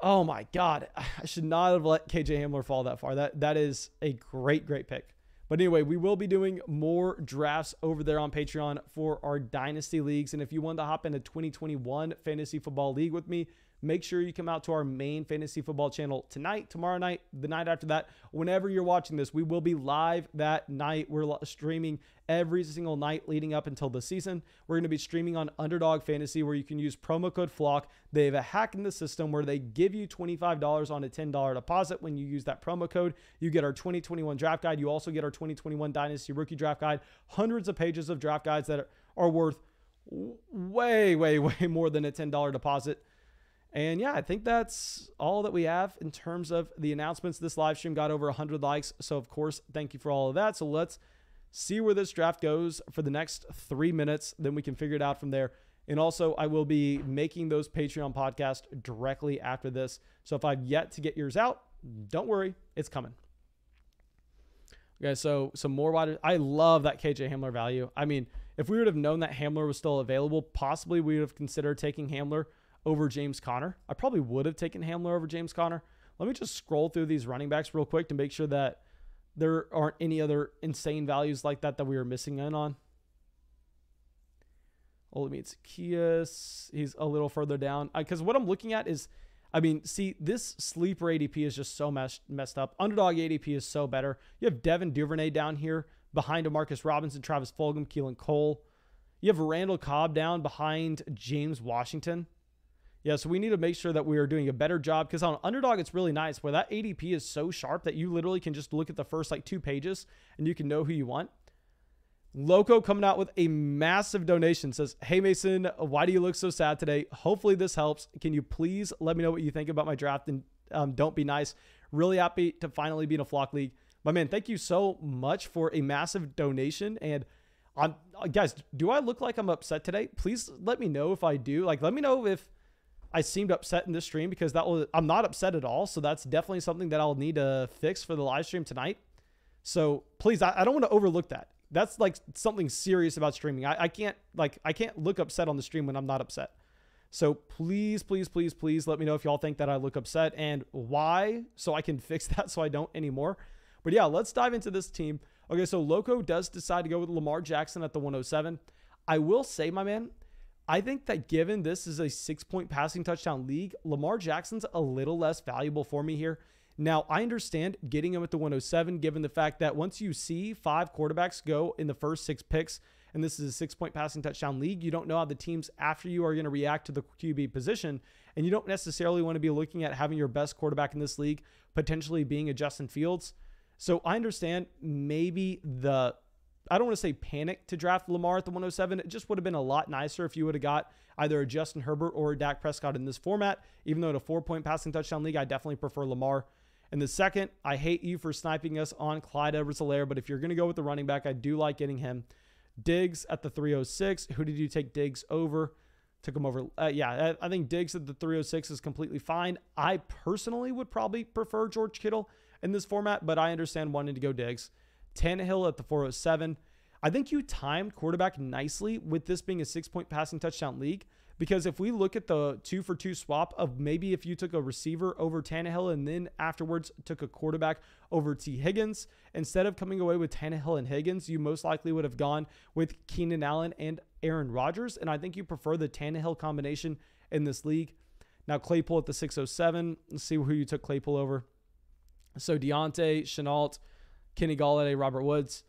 Speaker 1: Oh my God. I should not have let KJ Hamler fall that far. That is a great, great pick. But anyway, we will be doing more drafts over there on Patreon for our Dynasty leagues. And if you want to hop into 2021 Fantasy Football League with me, make sure you come out to our main fantasy football channel tonight, tomorrow night, the night after that. Whenever you're watching this, we will be live that night. We're streaming every single night leading up until the season. We're going to be streaming on Underdog Fantasy, where you can use promo code FLOCK. They have a hack in the system where they give you $25 on a $10 deposit. When you use that promo code, you get our 2021 draft guide. You also get our 2021 Dynasty Rookie Draft Guide. Hundreds of pages of draft guides that are worth way, way, way more than a $10 deposit. And yeah, I think that's all that we have in terms of the announcements. This live stream got over 100 likes. So of course, thank you for all of that. So let's see where this draft goes for the next 3 minutes. Then we can figure it out from there. And also, I will be making those Patreon podcasts directly after this. So if I've yet to get yours out, don't worry, it's coming. Okay, so some more wide. I love that KJ Hamler value. I mean, if we would have known that Hamler was still available, possibly we would have considered taking Hamler over James Conner. I probably would have taken Hamler over James Conner. Let me just scroll through these running backs real quick to make sure that there aren't any other insane values like that we were missing in on. Olamide Zaccheaus, he's a little further down. Because what I'm looking at is, I mean, see, this sleeper ADP is just so messed up. Underdog ADP is so better. You have Devin Duvernay down here behind DeMarcus Robinson, Travis Fulgham, Keelan Cole. You have Randall Cobb down behind James Washington. Yeah, so we need to make sure that we are doing a better job, because on Underdog, it's really nice where that ADP is so sharp that you literally can just look at the first 2 pages and you can know who you want. Loco coming out with a massive donation, says, "Hey Mason, why do you look so sad today? Hopefully this helps. Can you please let me know what you think about my draft, and don't be nice. Really happy to finally be in a flock league." My man, thank you so much for a massive donation. And guys, do I look like I'm upset today? Please let me know if I do. Let me know if I seemed upset in this stream, because I'm not upset at all. So that's definitely something that I'll need to fix for the live stream tonight. So please, I don't want to overlook that. That's something serious about streaming. I can't look upset on the stream when I'm not upset. So please, please, please, please let me know if y'all think that I look upset and why, so I can fix that so I don't anymore. But yeah, let's dive into this team. Okay, so Loco does decide to go with Lamar Jackson at the 107. I will say, my man, I think that given this is a 6-point passing touchdown league, Lamar Jackson's a little less valuable for me here. Now, I understand getting him at the 107, given the fact that once you see 5 quarterbacks go in the first 6 picks, and this is a 6-point passing touchdown league, you don't know how the teams after you are going to react to the QB position, and you don't necessarily want to be looking at having your best quarterback in this league potentially being a Justin Fields. So I understand maybe the I don't want to say panic to draft Lamar at the 107. It just would have been a lot nicer if you would have got either a Justin Herbert or a Dak Prescott in this format. Even though in a 4-point passing touchdown league, I definitely prefer Lamar. And the second, I hate you for sniping us on Clyde Edwards-Helaire, but if you're going to go with the running back, I do like getting him. Diggs at the 306. Who did you take Diggs over? Took him over. Yeah, I think Diggs at the 306 is completely fine. I personally would probably prefer George Kittle in this format, but I understand wanting to go Diggs. Tannehill at the 407. I think you timed quarterback nicely with this being a 6-point passing touchdown league, because if we look at the 2-for-2 swap of maybe if you took a receiver over Tannehill and then afterwards took a quarterback over T. Higgins, instead of coming away with Tannehill and Higgins, you most likely would have gone with Keenan Allen and Aaron Rodgers. And I think you prefer the Tannehill combination in this league. Now Claypool at the 607. Let's see who you took Claypool over. So Deontay, Shenault, Kenny Golladay, Robert Woods.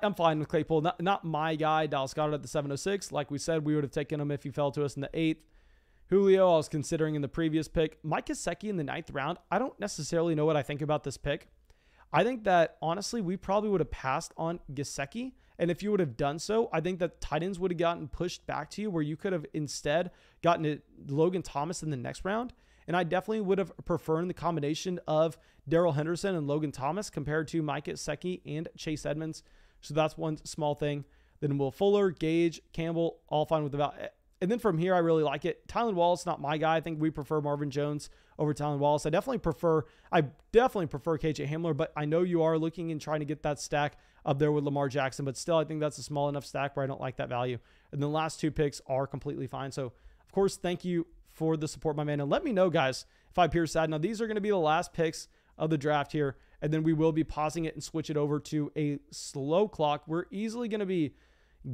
Speaker 1: I'm fine with Claypool. Not my guy. Dallas Goddard at the 706. Like we said, we would have taken him if he fell to us in the 8th. Julio, I was considering in the previous pick. Mike Kaseki in the 9th round. I don't necessarily know what I think about this pick. I think that, honestly, we probably would have passed on Kaseki. And if you would have done so, I think that tight ends would have gotten pushed back to you, where you could have instead gotten it Logan Thomas in the next round. And I definitely would have preferred the combination of Darrell Henderson and Logan Thomas compared to Mike Gesicki and Chase Edmonds. So that's one small thing. Then Will Fuller, Gage, Campbell, all fine with the value. And then from here, I really like it. Tylan Wallace, not my guy. I think we prefer Marvin Jones over Tylan Wallace. I definitely prefer KJ Hamler, but I know you are looking and trying to get that stack up there with Lamar Jackson, but still, I think that's a small enough stack where I don't like that value. And the last 2 picks are completely fine. So, of course, thank you for the support, my man. And let me know, guys, if I appear sad. Now, these are going to be the last picks of the draft here, and then we will be pausing it and switch it over to a slow clock. We're easily going to be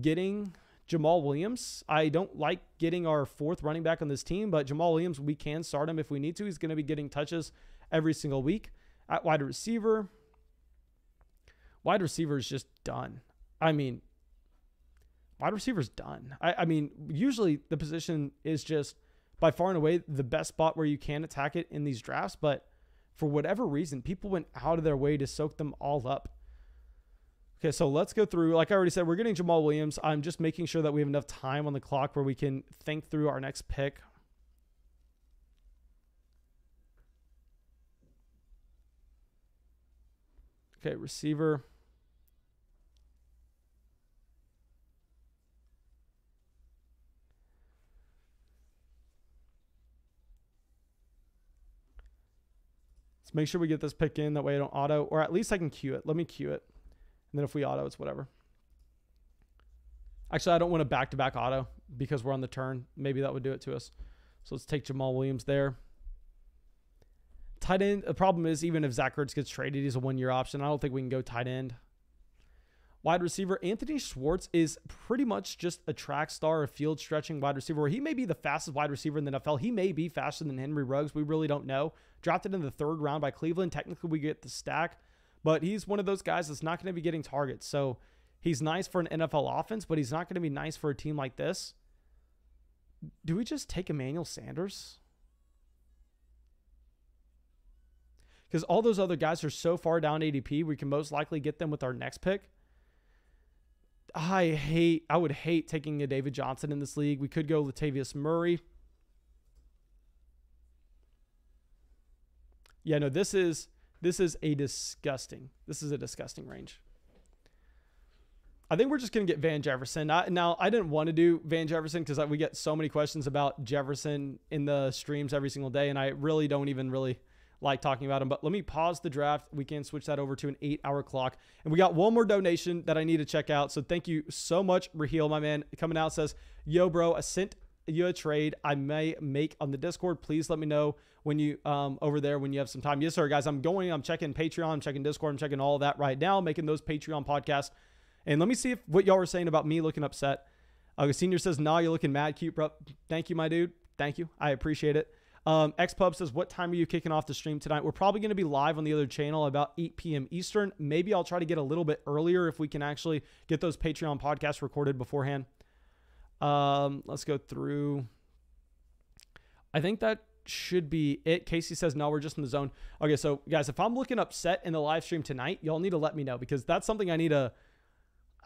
Speaker 1: getting Jamal Williams. I don't like getting our 4th running back on this team, but Jamal Williams, we can start him if we need to. He's going to be getting touches every single week. At wide receiver is just done. I mean, wide receiver's done. I mean, usually the position is just by far and away the best spot where you can attack it in these drafts, but for whatever reason, people went out of their way to soak them all up. Okay, so let's go through. Like I already said, we're getting Jamal Williams. I'm just making sure that we have enough time on the clock where we can think through our next pick. Okay, receiver. Make sure we get this pick in. That way I don't auto, or at least I can queue it. Let me queue it. And then if we auto, it's whatever. Actually, I don't want a back-to-back auto because we're on the turn. Maybe that would do it to us. So let's take Jamal Williams there. Tight end, the problem is even if Zach Ertz gets traded, he's a 1-year option. I don't think we can go tight end. Wide receiver, Anthony Schwartz is pretty much just a track star, a field stretching wide receiver, where he may be the fastest wide receiver in the NFL. He may be faster than Henry Ruggs. We really don't know. Drafted in the 3rd round by Cleveland. Technically, we get the stack, but he's one of those guys that's not going to be getting targets. So he's nice for an NFL offense, but he's not going to be nice for a team like this. Do we just take Emmanuel Sanders? Because all those other guys are so far down ADP, we can most likely get them with our next pick. I would hate taking a David Johnson in this league. We could go Latavius Murray. Yeah, no, this is a disgusting range. I think we're just going to get Van Jefferson. Now, I didn't want to do Van Jefferson because we get so many questions about Jefferson in the streams every single day, and I really don't even really like talking about him. But let me pause the draft. We can switch that over to an 8-hour clock. And we got one more donation that I need to check out. So thank you so much, Raheel, my man. Coming out says, yo, bro, I sent you a trade I may make on the Discord. Please let me know when you over there when you have some time. Yes, sir, guys. I'm checking Patreon, I'm checking Discord, I'm checking all of that right now, making those Patreon podcasts. And let me see what y'all were saying about me looking upset. Senior says, nah, you're looking mad cute, bro. Thank you, my dude. Thank you. I appreciate it. XPub says, what time are you kicking off the stream tonight? We're probably going to be live on the other channel about 8 p.m. Eastern. Maybe I'll try to get a little bit earlier if we can actually get those Patreon podcasts recorded beforehand. Let's go through. I think that should be it. Casey says, no, we're just in the zone. Okay, so guys, if I'm looking upset in the live stream tonight, y'all need to let me know because that's something I need to...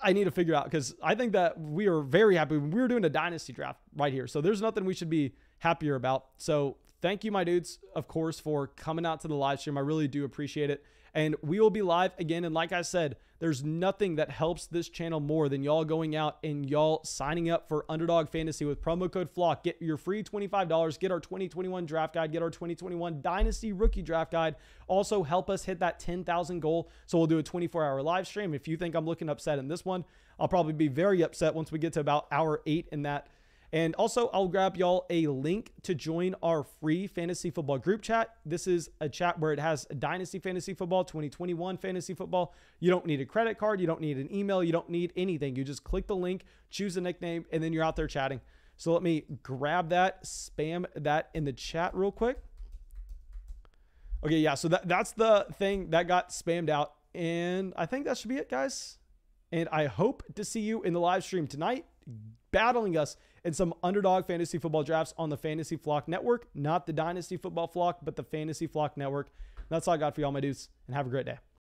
Speaker 1: I need to figure out, because I think that we are very happy. We were doing a dynasty draft right here. So there's nothing we should be happier about. So thank you, my dudes, of course, for coming out to the live stream. I really do appreciate it. And we will be live again. And like I said, there's nothing that helps this channel more than y'all going out and y'all signing up for Underdog Fantasy with promo code FLOCK. Get your free $25. Get our 2021 draft guide. Get our 2021 Dynasty Rookie Draft Guide. Also help us hit that 10,000 goal. So we'll do a 24-hour live stream. If you think I'm looking upset in this one, I'll probably be very upset once we get to about hour 8 in that. And also, I'll grab y'all a link to join our free fantasy football group chat. This is a chat where it has Dynasty Fantasy Football, 2021 Fantasy Football. You don't need a credit card. You don't need an email. You don't need anything. You just click the link, choose a nickname, and then you're out there chatting. So let me grab that, spam that in the chat real quick. Okay, yeah, so that's the thing that got spammed out. And I think that should be it, guys. And I hope to see you in the live stream tonight, battling us in some Underdog Fantasy Football drafts on the Fantasy Flock Network. Not the Dynasty Football Flock, but the Fantasy Flock Network. That's all I got for y'all, my dudes, and have a great day.